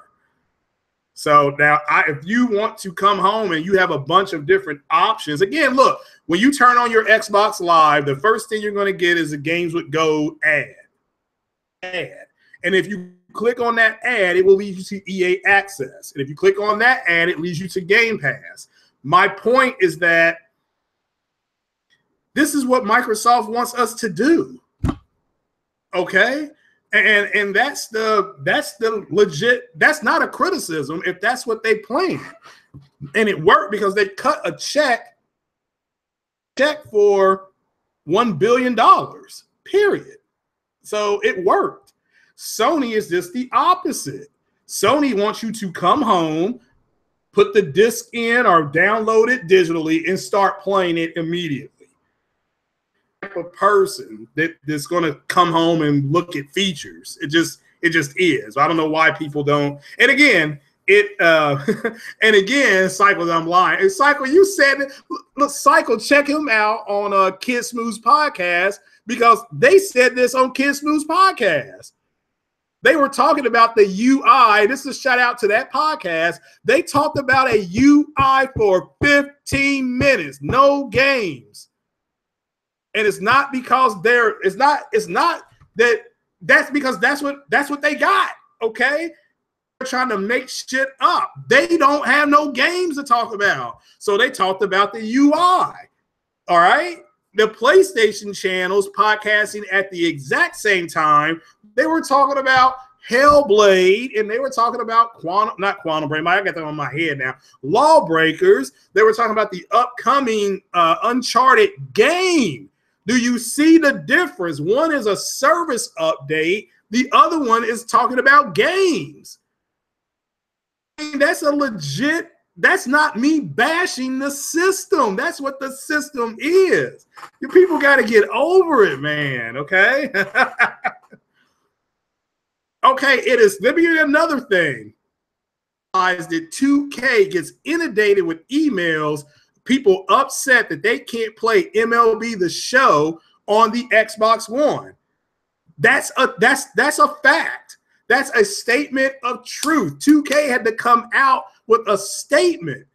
So now, if you want to come home and you have a bunch of different options, again, look, when you turn on your Xbox Live, the first thing you're going to get is a Games with Gold ad. And if you click on that ad, it will lead you to EA Access. And if you click on that ad, it leads you to Game Pass. My point is that this is what Microsoft wants us to do. Okay? And that's the legit, that's not a criticism if that's what they planned. And it worked because they cut a check for $1 billion, period. So it worked. Sony is just the opposite. Sony wants you to come home, put the disc in or download it digitally and start playing it immediately. Of person that's going to come home and look at features. It just is. I don't know why people don't. And again, Cycles, I'm lying. And Cycle, you said it. Look, Cycle, check him out on Kid Smooth's podcast because they said this on Kid Smooth's podcast. They were talking about the UI. This is a shout out to that podcast. They talked about a UI for 15 minutes, no games. And it's not because that's because that's what they got. Okay. They're trying to make shit up. They don't have no games to talk about. So they talked about the UI. All right. The PlayStation channels podcasting at the exact same time. They were talking about Hellblade, and they were talking about not Quantum Break. I got that on my head now. Lawbreakers. They were talking about the upcoming Uncharted game. Do you see the difference? One is a service update. The other one is talking about games. I mean, that's a legit, that's not me bashing the system. That's what the system is. You people got to get over it, man, okay? Okay, it is. Let me give you another thing. That 2K gets inundated with emails, people upset that they can't play MLB The Show on the Xbox One. That's a fact. That's a statement of truth. 2K had to come out with a statement.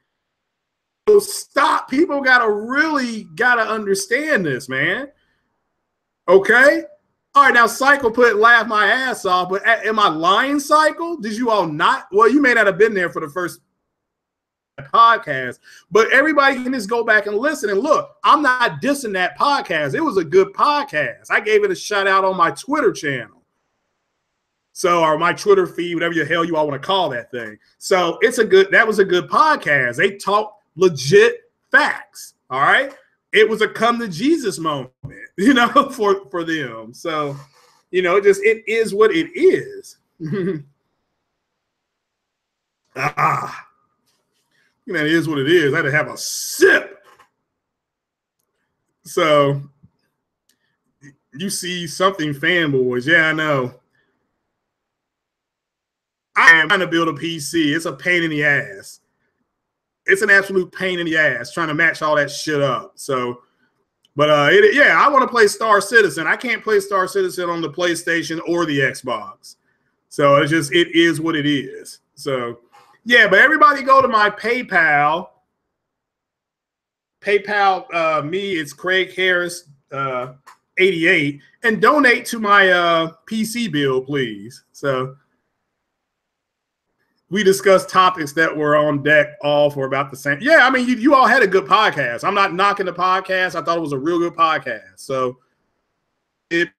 So stop. People really gotta understand this, man. Okay? All right, now Cycle put laugh my ass off, but am I lying, Cycle? Did you all not? Well, you may not have been there for the first podcast, but everybody can just go back and listen. And look, I'm not dissing that podcast. It was a good podcast. I gave it a shout out on my Twitter channel. So, or my Twitter feed, whatever the hell you all want to call that thing. So that was a good podcast. They talked legit facts. All right. It was a come to Jesus moment, you know, for them. So, you know, it is what it is. You know, it is what it is. I had to have a sip. So you see something, fanboys. Yeah, I know. I am trying to build a PC. It's a pain in the ass. It's an absolute pain in the ass trying to match all that shit up. So, but yeah, I want to play Star Citizen. I can't play Star Citizen on the PlayStation or the Xbox. So it is what it is. So yeah, but everybody go to my PayPal. Me, it's Craig Harris 88, and donate to my PC bill, please. So we discussed topics that were on deck all for about the same. Yeah, I mean, you all had a good podcast. I'm not knocking the podcast. I thought it was a real good podcast. So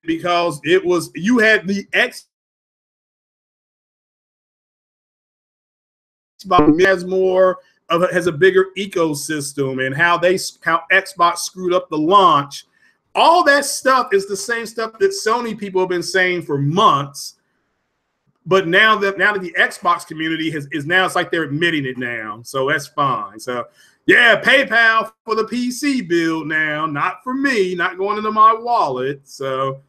because you had the Xbox has a bigger ecosystem, and how Xbox screwed up the launch. All that stuff is the same stuff that Sony people have been saying for months. But now that the Xbox community is now, it's like they're admitting it now. So that's fine. So yeah, PayPal for the PC build now, not for me, not going into my wallet. So,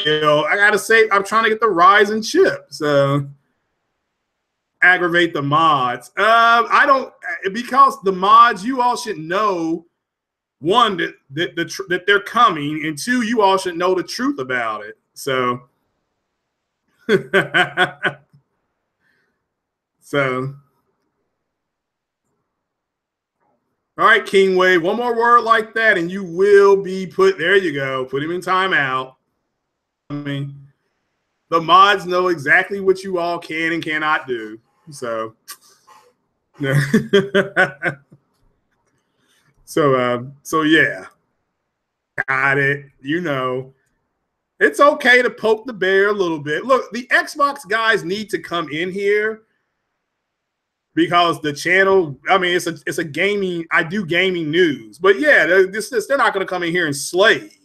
you know, I gotta say, I'm trying to get the Ryzen chip. So aggravate the mods. I don't, because the mods, you all should know, one, that they're coming, and two, you all should know the truth about it. So so all right, King Wave, one more word like that and you will be put, there you go, put him in timeout. I mean, the mods know exactly what you all can and cannot do. So so yeah, got it. You know, it's okay to poke the bear a little bit. Look, the Xbox guys need to come in here because the channel, I mean, it's a gaming, I do gaming news. But yeah, they're not going to come in here and slave,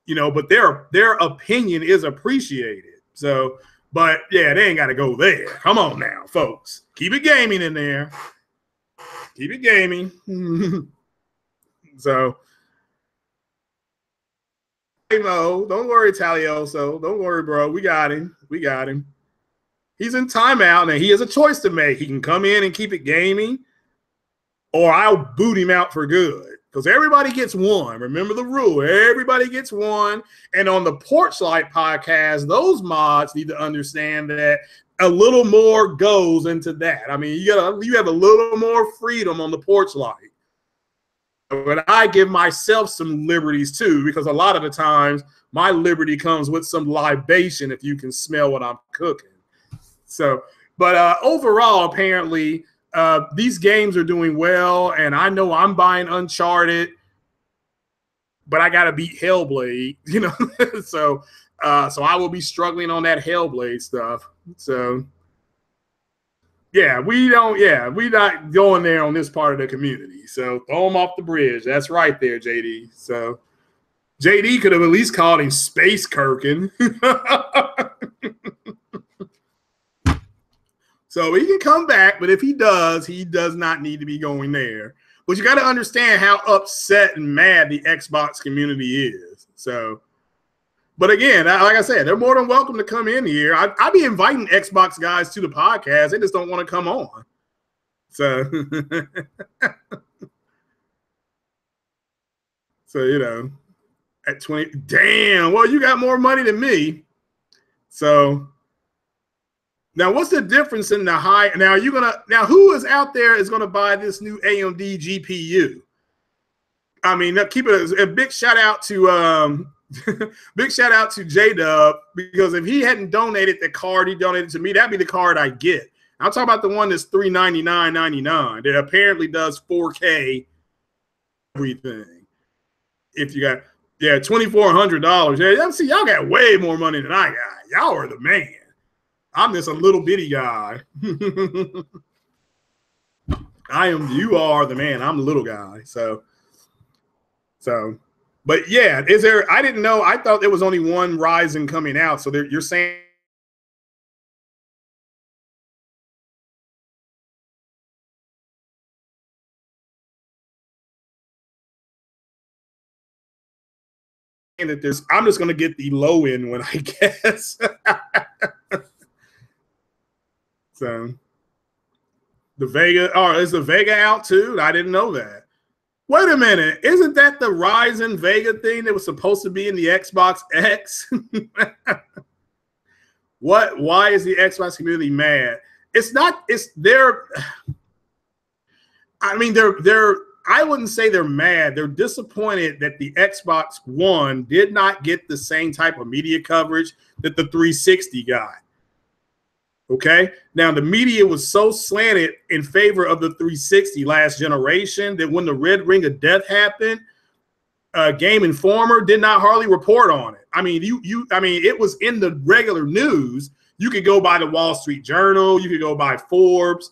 you know, but their opinion is appreciated. So, but yeah, they ain't got to go there. Come on now, folks. Keep it gaming in there. Keep it gaming. So, Mo, don't worry, Talioso. Don't worry, bro. We got him. We got him. He's in timeout, and he has a choice to make. He can come in and keep it gaming, or I'll boot him out for good. Because everybody gets one. Remember the rule. Everybody gets one. And on the Porch Light podcast, those mods need to understand that a little more goes into that. I mean, you have a little more freedom on the Porch Light. But I give myself some liberties too, because a lot of the times my liberty comes with some libation, if you can smell what I'm cooking. So, but overall, apparently, these games are doing well, and I know I'm buying Uncharted, but I got to beat Hellblade, you know. So I will be struggling on that Hellblade stuff. So yeah, we're not going there on this part of the community. So throw him off the bridge. That's right there, JD. So JD could have at least called him Space Kirkin. So he can come back, but if he does not need to be going there. But you got to understand how upset and mad the Xbox community is. So, but again, like I said, they're more than welcome to come in here. I'd be inviting Xbox guys to the podcast. They just don't want to come on. So, so you know, at 20, damn, well, you got more money than me. So now what's the difference in the high? Now who is out there is going to buy this new AMD GPU? I mean, keep it a big shout out to Big shout out to J-Dub, because if he hadn't donated the card he donated to me, that'd be the card I get. I'm talking about the one that's $399.99 that apparently does 4K everything. If you got, yeah, $2,400. Yeah, see, y'all got way more money than I got. Y'all are the man. I'm just a little bitty guy. You are the man. I'm the little guy. So, but yeah, is there, I didn't know. I thought there was only one Ryzen coming out. So you're saying that there's, I'm just going to get the low end one, I guess. So the Vega, oh, is the Vega out too? I didn't know that. Wait a minute. Isn't that the Ryzen Vega thing that was supposed to be in the Xbox X? What? Why is the Xbox community mad? It's not, it's they're, I mean, I wouldn't say they're mad. They're disappointed that the Xbox One did not get the same type of media coverage that the 360 got. Okay. Now, the media was so slanted in favor of the 360 last generation that when the Red Ring of Death happened, Game Informer did not hardly report on it. I mean, I mean, it was in the regular news. You could go by the Wall Street Journal. You could go by Forbes.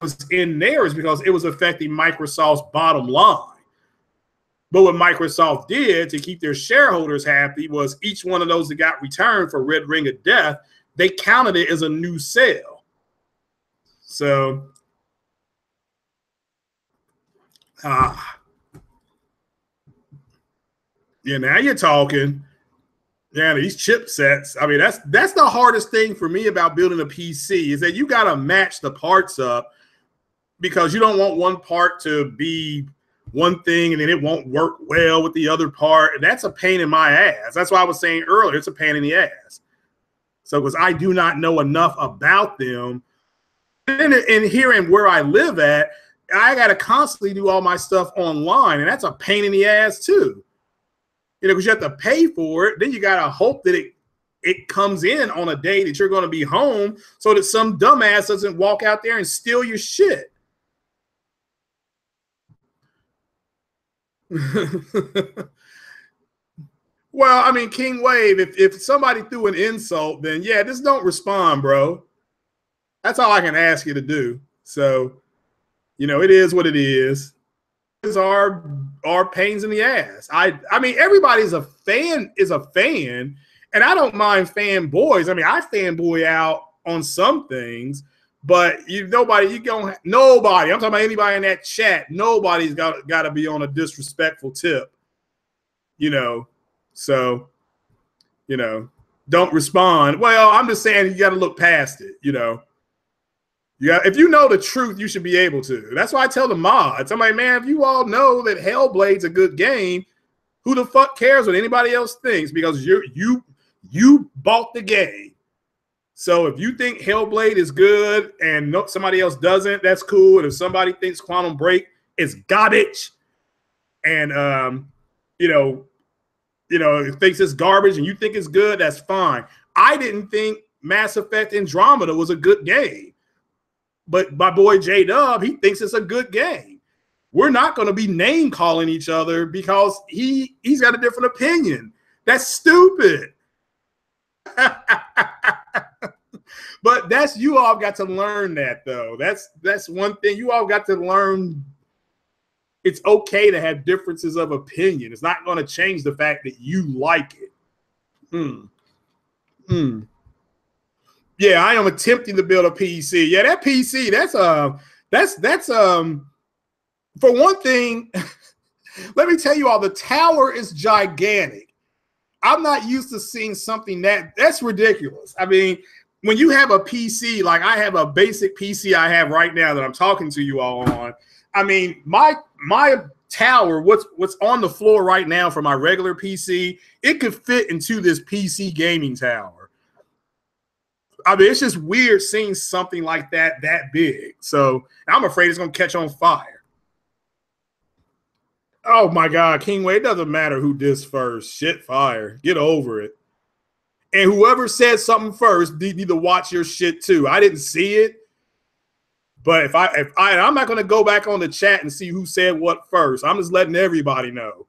It was in there is because it was affecting Microsoft's bottom line. But what Microsoft did to keep their shareholders happy was each one of those that got returned for Red Ring of Death, they counted it as a new sale. So, yeah, now you're talking. Yeah, these chipsets. I mean, that's the hardest thing for me about building a PC is that you got to match the parts up, because you don't want one part to be one thing and then it won't work well with the other part. And that's a pain in my ass. That's why I was saying earlier, it's a pain in the ass. So, because I do not know enough about them. And hearing where I live at, I got to constantly do all my stuff online. And that's a pain in the ass too. You know, because you have to pay for it. Then you got to hope that it comes in on a day that you're going to be home so that some dumbass doesn't walk out there and steal your shit. Well, I mean, King Wave, if somebody threw an insult, then yeah, just don't respond, bro. That's all I can ask you to do. So, you know, it is what it is. It's our pains in the ass. I mean, everybody's a fan, and I don't mind fanboys. I mean, I fanboy out on some things, but nobody, I'm talking about anybody in that chat, nobody's got to be on a disrespectful tip, you know. So, you know, don't respond. Well, I'm just saying you got to look past it, you know. Yeah, if you know the truth, you should be able to. That's why I tell the mods, I'm like, man, if you all know that Hellblade's a good game, who the fuck cares what anybody else thinks? Because you bought the game. So if you think Hellblade is good and somebody else doesn't, that's cool. And if somebody thinks Quantum Break is garbage, and you know, thinks it's garbage and you think it's good, that's fine. I didn't think Mass Effect Andromeda was a good game. But my boy J-Dub, he thinks it's a good game. We're not going to be name calling each other because he's got a different opinion. That's stupid. But you all got to learn that, though. That's one thing you all got to learn. It's okay to have differences of opinion. It's not going to change the fact that you like it. Yeah, I am attempting to build a PC. Yeah, that PC, that's for one thing, let me tell you all, the tower is gigantic. I'm not used to seeing something that's ridiculous. I mean, when you have a PC, like I have a basic PC I have right now that I'm talking to you all on. I mean, my tower, what's on the floor right now for my regular PC, it could fit into this PC gaming tower. I mean, it's just weird seeing something like that big. So I'm afraid it's going to catch on fire. Oh my God, King Wade, it doesn't matter who dissed first. Shit fire. Get over it. And whoever said something first, you need to watch your shit too. I didn't see it. But I'm not gonna go back on the chat and see who said what first. I'm just letting everybody know.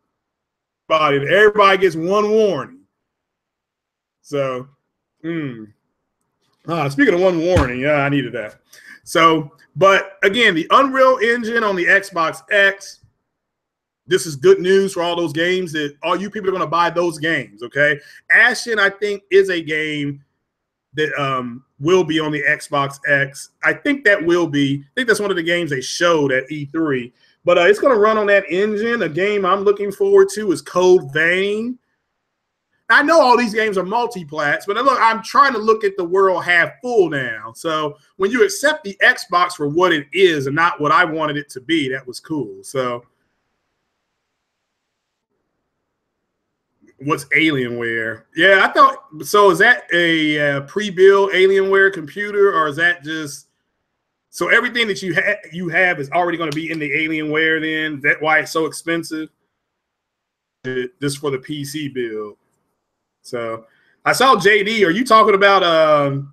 Everybody gets one warning. So speaking of one warning, yeah, I needed that. So, but again, the Unreal Engine on the Xbox X, this is good news for all those games that all you people are going to buy those games, okay? Ashen, I think, is a game that will be on the Xbox X. I think that will be. I think that's one of the games they showed at E3. But it's going to run on that engine. A game I'm looking forward to is Code Vein. I know all these games are multi-plats, but look, I'm trying to look at the world half full now. So when you accept the Xbox for what it is and not what I wanted it to be, that was cool. So what's Alienware? Yeah, I thought so. Is that a pre-built Alienware computer, or is that just so everything that you have is already going to be in the Alienware? Then that's why it's so expensive. Just for the PC build. So I saw JD. Are you talking about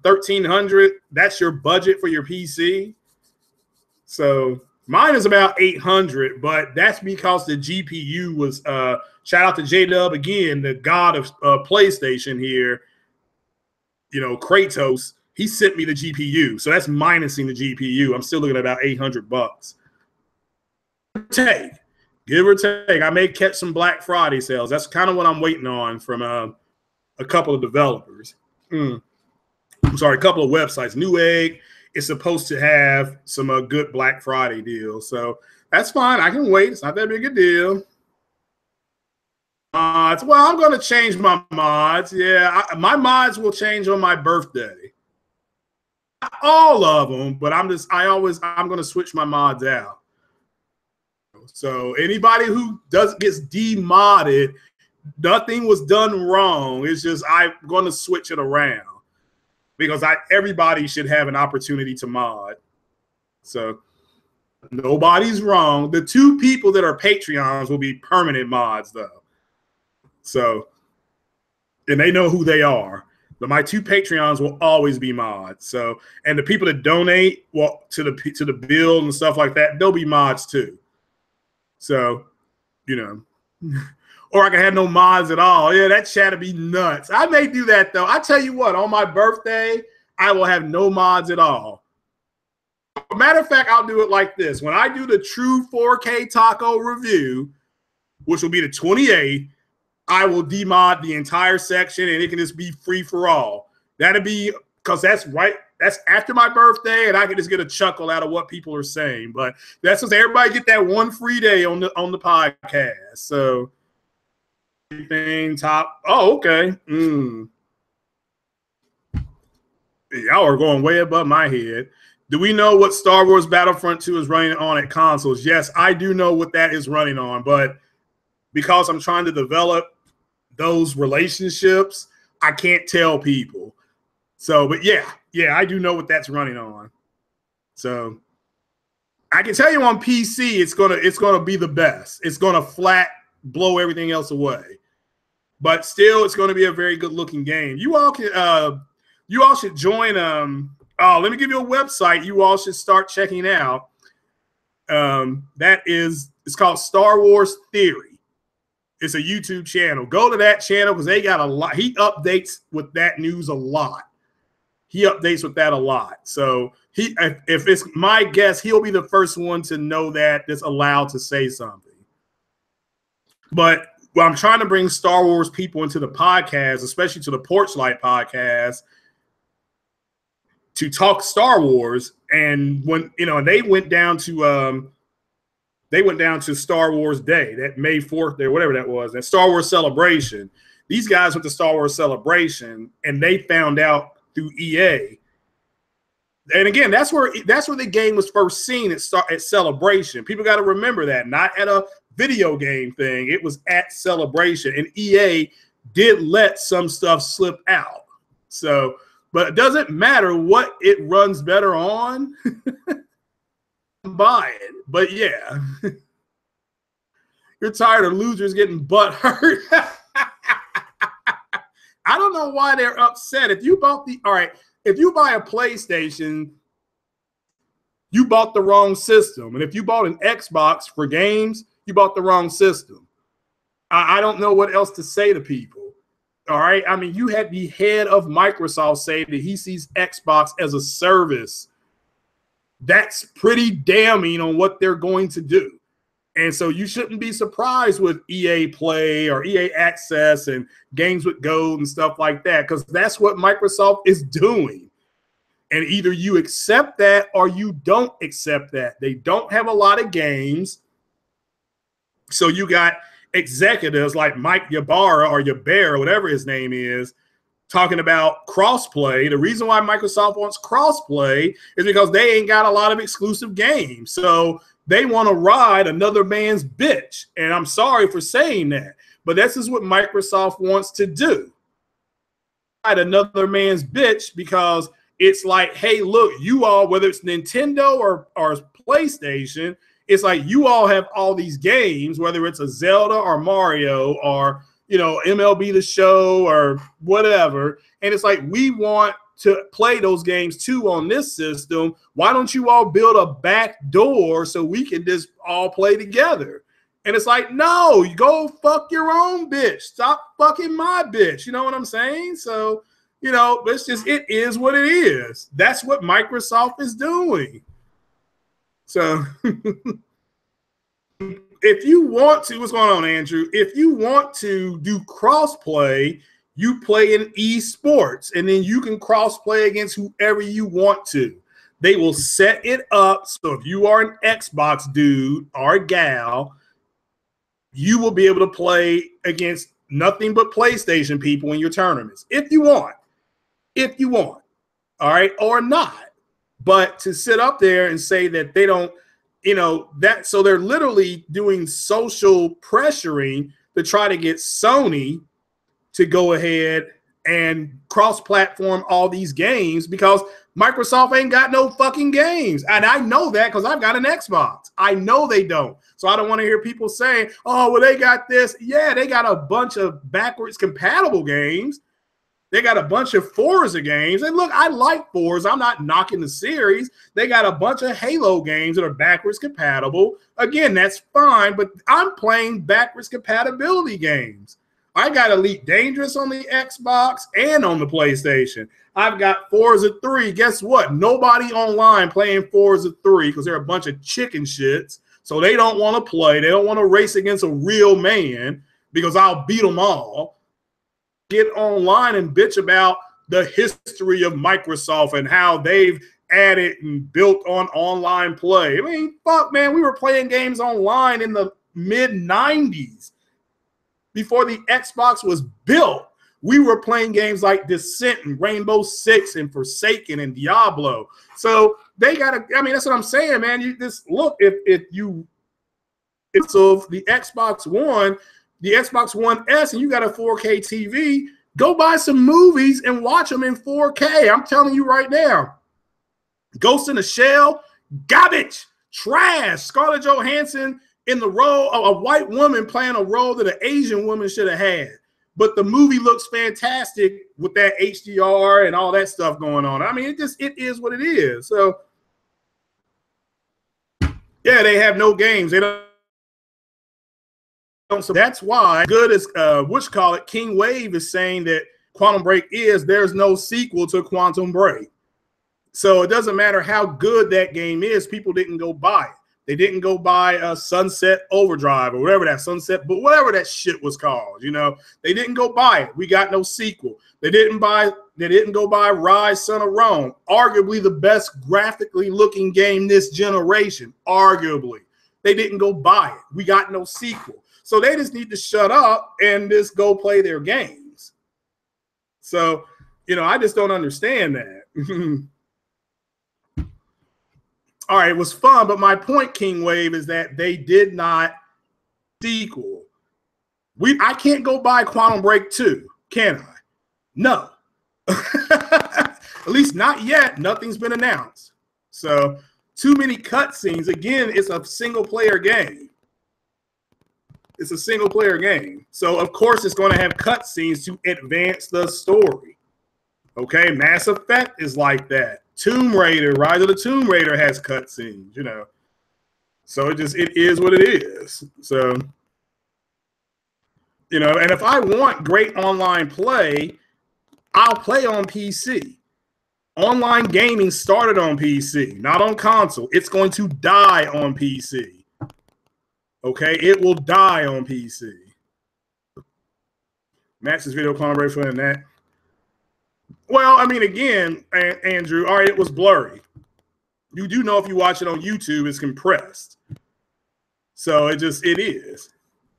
1,300? That's your budget for your PC. So mine is about 800, but that's because the GPU was. Shout out to J-Dub again, the god of PlayStation here. You know, Kratos. He sent me the GPU, so that's minusing the GPU. I'm still looking at about $800. Give or take. I may catch some Black Friday sales. That's kind of what I'm waiting on from a couple of developers. I'm sorry, a couple of websites. Newegg is supposed to have some good Black Friday deals. So that's fine. I can wait. It's not that big a deal. Well, I'm going to change my mods. Yeah, my mods will change on my birthday. Not all of them, but I'm going to switch my mods out. So anybody who gets demodded, nothing was done wrong. It's just I'm going to switch it around because everybody should have an opportunity to mod. So nobody's wrong. The two people that are Patreons will be permanent mods, though. So, and they know who they are. But my two Patreons will always be mods. So, and the people that donate to the build and stuff like that, they'll be mods too. So, you know. Or I can have no mods at all. Yeah, that chat'll be nuts. I may do that, though. I tell you what, on my birthday, I will have no mods at all. Matter of fact, I'll do it like this. When I do the true 4K taco review, which will be the 28th, I will demod the entire section, and it can just be free for all. That'll be because that's right. That's after my birthday, and I can just get a chuckle out of what people are saying. But that's just everybody get that one free day on the podcast. So. Top. Oh, okay. Y'all are going way above my head. Do we know what Star Wars Battlefront 2 is running on at consoles? Yes, I do know what that is running on, but because I'm trying to develop those relationships, I can't tell people. So, but yeah, I do know what that's running on. So I can tell you on PC, it's gonna be the best. It's gonna flat blow everything else away. But still, it's going to be a very good-looking game. You all should join. Let me give you a website you all should start checking out. It's called Star Wars Theory. It's a YouTube channel. Go to that channel because they got a lot. He updates with that news a lot. So if it's my guess, he'll be the first one to know that's allowed to say something. But well, I'm trying to bring Star Wars people into the podcast, especially to the Porchlight podcast, to talk Star Wars. And when they went down to Star Wars Day, that May 4th Day, whatever that was, that Star Wars Celebration. These guys went to Star Wars Celebration, and they found out through EA. And again, that's where the game was first seen at Celebration. People got to remember that, not at a video game thing. It was at Celebration, and EA did let some stuff slip out. So, but it doesn't matter what it runs better on. Buy it. But yeah, You're tired of losers getting butt hurt. I don't know why they're upset. If you bought if you buy a PlayStation, you bought the wrong system. And if you bought an Xbox for games, you bought the wrong system. I don't know what else to say to people. All right. I mean, you had the head of Microsoft say that he sees Xbox as a service. That's pretty damning on what they're going to do. And so you shouldn't be surprised with EA Play or EA Access and Games with Gold and stuff like that, because that's what Microsoft is doing. And either you accept that or you don't accept that. They don't have a lot of games. So you got executives like Mike Ybarra or Ybarra, whatever his name is, talking about crossplay. The reason why Microsoft wants crossplay is because they ain't got a lot of exclusive games. So they want to ride another man's bitch. And I'm sorry for saying that, but this is what Microsoft wants to do. Ride another man's bitch, because it's like, hey, look, you all, whether it's Nintendo or PlayStation, it's like you all have all these games, whether it's a Zelda or Mario or, you know, MLB The Show or whatever. And it's like, we want to play those games too on this system. Why don't you all build a back door so we can just all play together? And it's like, no, you go fuck your own bitch. Stop fucking my bitch. You know what I'm saying? So, you know, it is what it is. That's what Microsoft is doing. So if you want to, what's going on, Andrew? If you want to do cross-play, you play in esports, and then you can cross-play against whoever you want to. They will set it up so if you are an Xbox dude or a gal, you will be able to play against nothing but PlayStation people in your tournaments, if you want. If you want, all right, or not. But to sit up there and say that they don't, you know, that, so they're literally doing social pressuring to try to get Sony to go ahead and cross-platform all these games, because Microsoft ain't got no fucking games. And I know that because I've got an Xbox. I know they don't. So I don't want to hear people saying, oh, well, they got this. Yeah, they got a bunch of backwards compatible games. They got a bunch of Forza games. And look, I like Forza. I'm not knocking the series. They got a bunch of Halo games that are backwards compatible. Again, that's fine, but I'm playing backwards compatibility games. I got Elite Dangerous on the Xbox and on the PlayStation. I've got Forza 3. Guess what? Nobody online playing Forza 3 because they're a bunch of chicken shits. So they don't want to play. They don't want to race against a real man because I'll beat them all. Get online and bitch about the history of Microsoft and how they've added and built on online play. I mean, fuck, man, we were playing games online in the mid-90s. Before the Xbox was built, we were playing games like Descent and Rainbow Six and Forsaken and Diablo. So they gotta, I mean, that's what I'm saying, man. You just look, if so the Xbox One S, and you got a 4K TV, go buy some movies and watch them in 4K. I'm telling you right now. Ghost in the Shell, garbage, trash. Scarlett Johansson in the role of a white woman playing a role that an Asian woman should have had. But the movie looks fantastic with that HDR and all that stuff going on. I mean, it is what it is. So, yeah, they have no games. They don't. So that's why good as King Wave is saying that Quantum Break there's no sequel to Quantum Break. So it doesn't matter how good that game is, people didn't go buy it. They didn't go buy Sunset Overdrive or whatever that shit was called. You know, they didn't go buy it. We got no sequel. They didn't go buy Rise Son of Rome, arguably the best graphically looking game this generation. Arguably, they didn't go buy it. We got no sequel. So they just need to shut up and just go play their games. So, you know, I just don't understand that. All right, it was fun, but my point, King Wave, is that they did not sequel. I can't go buy Quantum Break 2, can I? No. At least not yet. Nothing's been announced. So too many cutscenes. Again, it's a single-player game. It's a single player game. So of course it's going to have cutscenes to advance the story. Okay, Mass Effect is like that. Tomb Raider, Rise of the Tomb Raider has cutscenes, you know. So it is what it is. So, you know, and if I want great online play, I'll play on PC. Online gaming started on PC, not on console. It's going to die on PC. Okay, it will die on PC. Max's video collaborate for that. Well, I mean, again, Andrew, all right, it was blurry. You do know if you watch it on YouTube, it's compressed. So it is.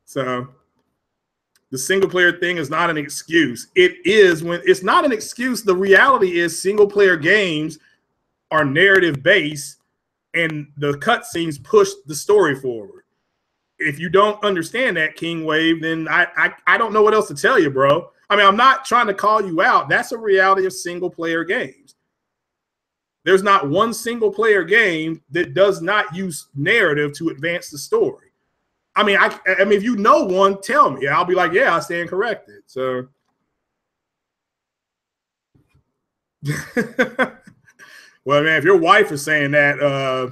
So the single player thing is not an excuse. It is when it's not an excuse. The reality is single player games are narrative based and the cutscenes push the story forward. If you don't understand that, King Wave, then I don't know what else to tell you, bro. I mean, I'm not trying to call you out. That's a reality of single player games. There's not one single player game that does not use narrative to advance the story. I mean, I mean, if you know one, tell me. I'll be like, yeah, I stand corrected. So, well, man, if your wife is saying that,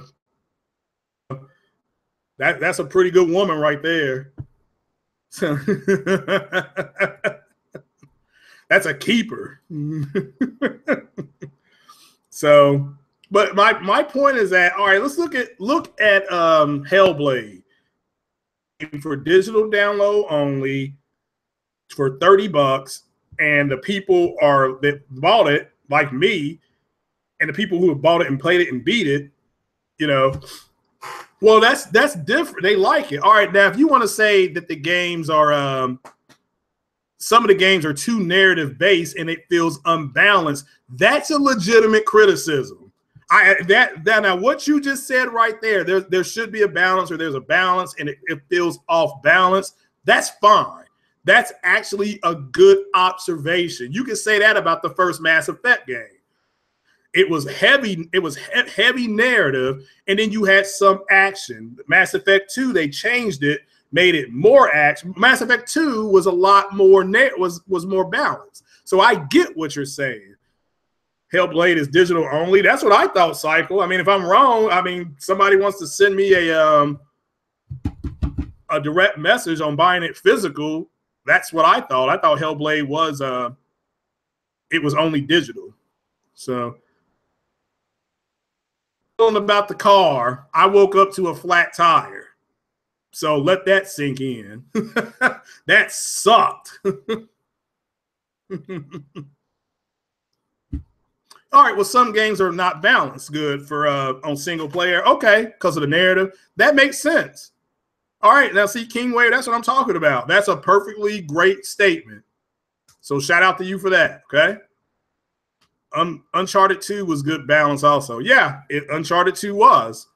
that's a pretty good woman right there. So, that's a keeper. So, but my point is that, all right, let's look at HELLBLADE for digital download only for $30, and the people that bought it, like me, and the people who have bought it and played it and beat it, you know, well, that's different. They like it. All right, now if you want to say that the games are some of the games are too narrative based and it feels unbalanced, that's a legitimate criticism. Now what you just said right there should be a balance, or there's a balance and it feels off balance. That's fine. That's actually a good observation. You can say that about the first Mass Effect game. It was heavy. It was heavy narrative, and then you had some action. Mass Effect 2, they changed it, made it more action. Mass Effect 2 was a lot more was more balanced. So I get what you're saying. HELLBLADE is digital only. That's what I thought, Cycle. I mean, if I'm wrong, I mean, somebody wants to send me a direct message on buying it physical. That's what I thought. I thought HELLBLADE was it was only digital. So about the car, I woke up to a flat tire. So let that sink in. That sucked. All right, well, some games are not balanced good for on single player. Okay, because of the narrative. That makes sense. All right, now see, King Wave, that's what I'm talking about. That's a perfectly great statement. So shout out to you for that, okay? Uncharted 2 was good balance also. Yeah, Uncharted 2 was.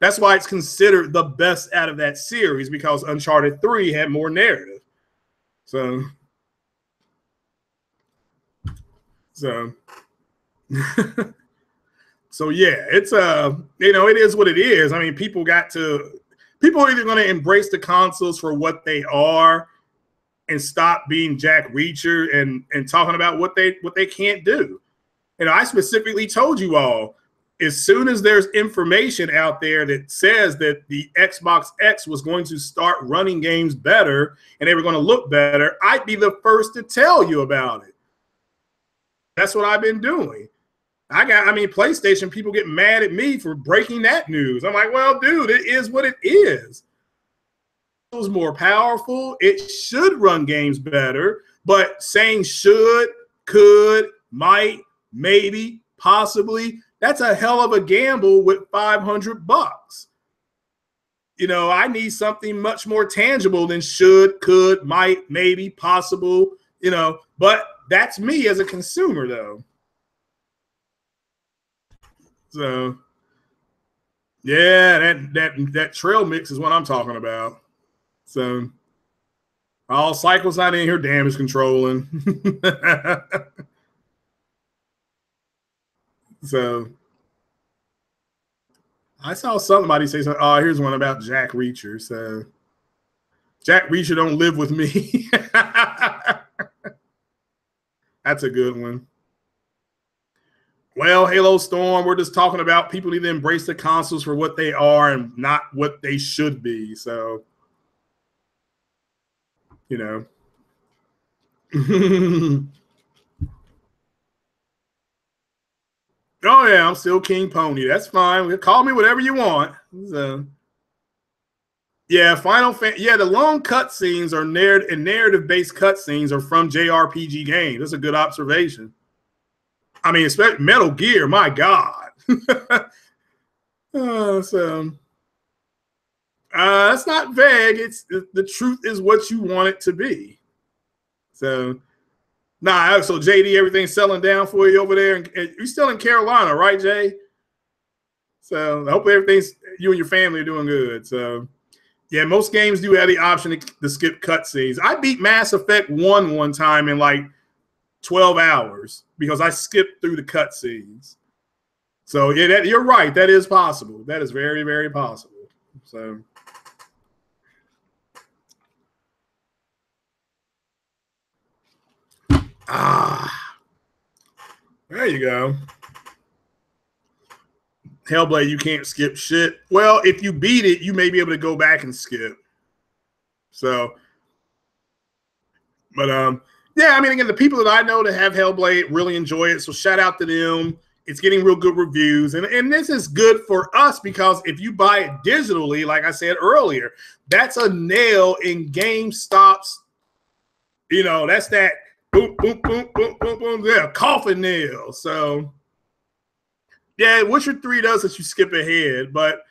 That's why it's considered the best out of that series, because Uncharted 3 had more narrative. So so yeah, it's you know, it is what it is. I mean, people are either going to embrace the consoles for what they are and stop being Jack Reacher and talking about what they can't do. And I specifically told you all, as soon as there's information out there that says that the Xbox X was going to start running games better and they were going to look better, I'd be the first to tell you about it. That's what I've been doing. PlayStation people get mad at me for breaking that news. I'm like, well, dude, it is what it is. It was more powerful. It should run games better, but saying should, could, might, maybe, possibly, that's a hell of a gamble with $500. You know, I need something much more tangible than should, could, might, maybe, possible, you know, but that's me as a consumer though. So yeah, that trail mix is what I'm talking about. So all Cycle's not in here damage controlling. So I saw somebody say something. Oh, here's one about Jack Reacher. So Jack Reacher don't live with me. That's a good one. Well, Halo Storm, we're just talking about people need to embrace the consoles for what they are and not what they should be. So, you know. Oh, yeah, I'm still King Pony. That's fine. Call me whatever you want. So, yeah, the long cutscenes are narrative-based cutscenes are from JRPG games. That's a good observation. I mean, especially Metal Gear, my God. That's not vague. It's the truth is what you want it to be. So, so JD, everything's selling down for you over there. And you're still in Carolina, right, Jay? So I hope you and your family are doing good. So, yeah, most games do have the option to skip cutscenes. I beat Mass Effect 1 one time in like 12 hours because I skipped through the cutscenes. So, yeah, you're right. That is possible. That is very, very possible. So, there you go. Hellblade, you can't skip shit. Well, if you beat it, you may be able to go back and skip. So, but yeah, I mean, again, the people that I know that have Hellblade really enjoy it. So shout out to them. It's getting real good reviews. And this is good for us because if you buy it digitally, like I said earlier, that's a nail in GameStop's, that's that boom, boom, boom, boom, boom, boom, yeah, coffin nail. So, yeah, Witcher 3 does let you skip ahead, but,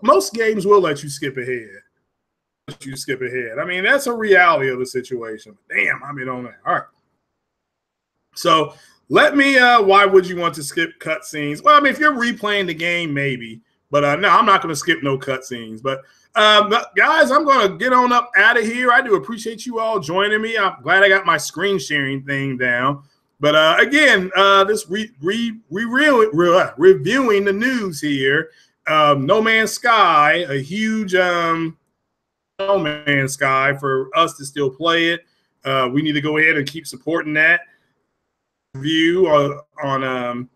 most games will let you skip ahead. I mean, that's a reality of the situation. Damn, I mean, on that. All right. So let me, why would you want to skip cutscenes? Well, I mean, if you're replaying the game, maybe. But no, I'm not going to skip no cutscenes. But guys, I'm going to get on up out of here. I do appreciate you all joining me. I'm glad I got my screen sharing thing down. But again, this reviewing the news here. No Man's Sky, a huge No Man's Sky for us to still play it. We need to go ahead and keep supporting that. Review on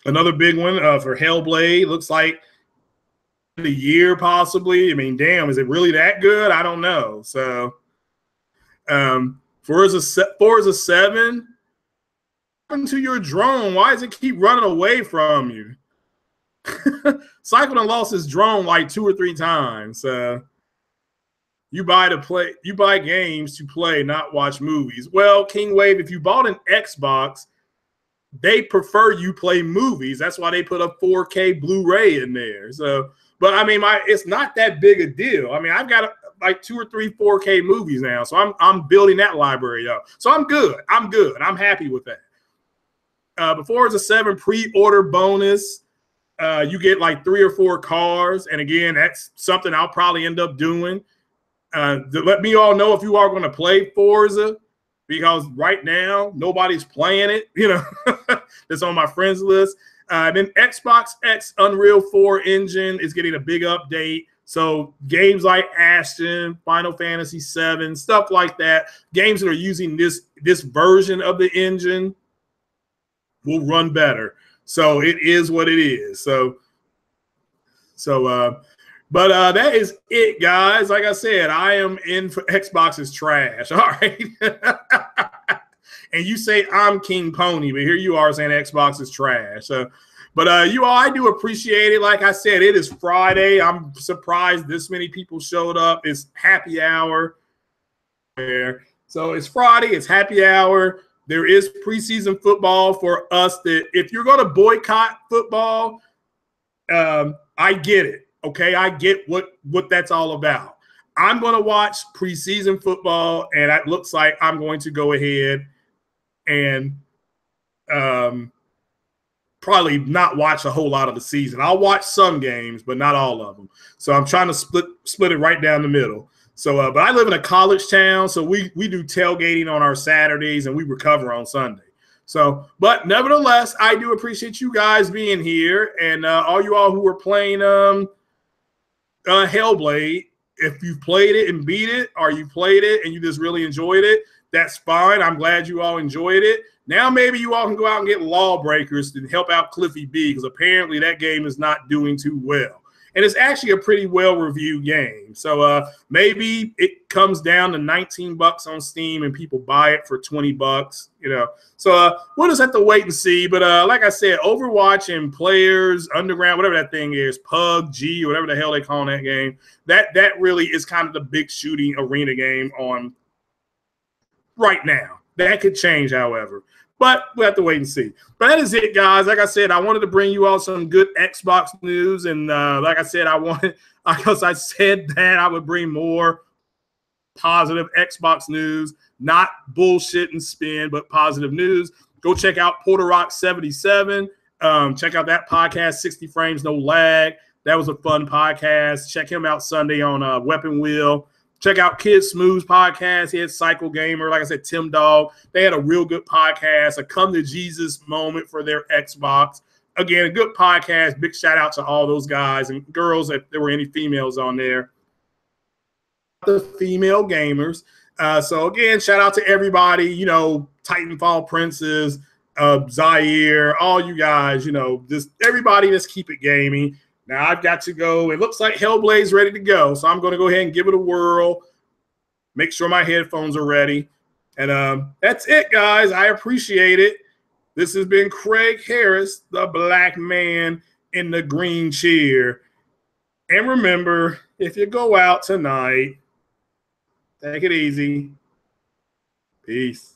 another big one for Hellblade. Looks like the year possibly. I mean, damn, is it really that good? I don't know. So, FORZA 7. To your drone, why does it keep running away from you? Cycle done lost his drone like 2 or 3 times. You buy games to play, not watch movies. Well, King Wave, if you bought an Xbox, they prefer you play movies. That's why they put a 4K Blu-ray in there. So, but I mean, it's not that big a deal. I mean, I've got like 2 or 3 4K movies now, so I'm building that library up. So I'm good. I'm happy with that. Before it's a 7 pre-order bonus, you get like 3 or 4 cars. And again, that's something I'll probably end up doing. Let me all know if you are going to play Forza, because right now nobody's playing it, that's on my friends list. Then Xbox X Unreal 4 engine is getting a big update. So games like Aston, Final Fantasy 7, stuff like that, games that are using this version of the engine will run better. So it is what it is. But that is it, guys. Like I said, I am in for Xbox's trash. All right. And you say I'm King Pony, but here you are saying Xbox is trash. But you all, I do appreciate it. Like I said, it is Friday. I'm surprised this many people showed up. It's happy hour. So it's Friday. It's happy hour. There is preseason football for us that if you're going to boycott football, I get it. Okay, I get what that's all about. I'm going to watch preseason football, and it looks like I'm going to go ahead and probably not watch a whole lot of the season. I'll watch some games, but not all of them. So I'm trying to split it right down the middle. So, but I live in a college town, so we do tailgating on our Saturdays, and we recover on Sunday. So, but nevertheless, I do appreciate you guys being here, and all you all who are playing Hellblade. if you've played it and beat it, or you played it and you just really enjoyed it, that's fine. I'm glad you all enjoyed it. Now maybe you all can go out and get Lawbreakers to help out Cliffy B, because apparently that game is not doing too well. And it's actually a pretty well-reviewed game. So maybe it comes down to $19 on Steam and people buy it for $20, you know. So we'll just have to wait and see. But like I said, Overwatch and Players, Underground, whatever that thing is, PUBG, or whatever the hell they call that game, that really is kind of the big shooting arena game on right now. That could change, however. But we'll have to wait and see. But that is it, guys. Like I said, I wanted to bring you all some good Xbox news. And like I said, because I said that I would bring more positive Xbox news, not bullshit and spin, but positive news. Go check out Porter Rock 77. Check out that podcast, 60 Frames, No Lag. That was a fun podcast. Check him out Sunday on Weapon Wheel. Check out Kid Smooth's podcast. He had Cycle Gamer. Like I said, Tim Dog. They had a real good podcast, a come to Jesus moment for their Xbox. Again, a good podcast. Big shout out to all those guys and girls, if there were any females on there. The female gamers. So again, shout out to everybody, you know, Titanfall Princess, Zaire, all you guys, you know, just everybody, just keep it gaming. Now I've got to go. It looks like Hellblade's ready to go. So I'm going to go ahead and give it a whirl. Make sure my headphones are ready. And that's it, guys. I appreciate it. This has been Craig Harris, the black man in the green chair. And remember, if you go out tonight, take it easy. Peace.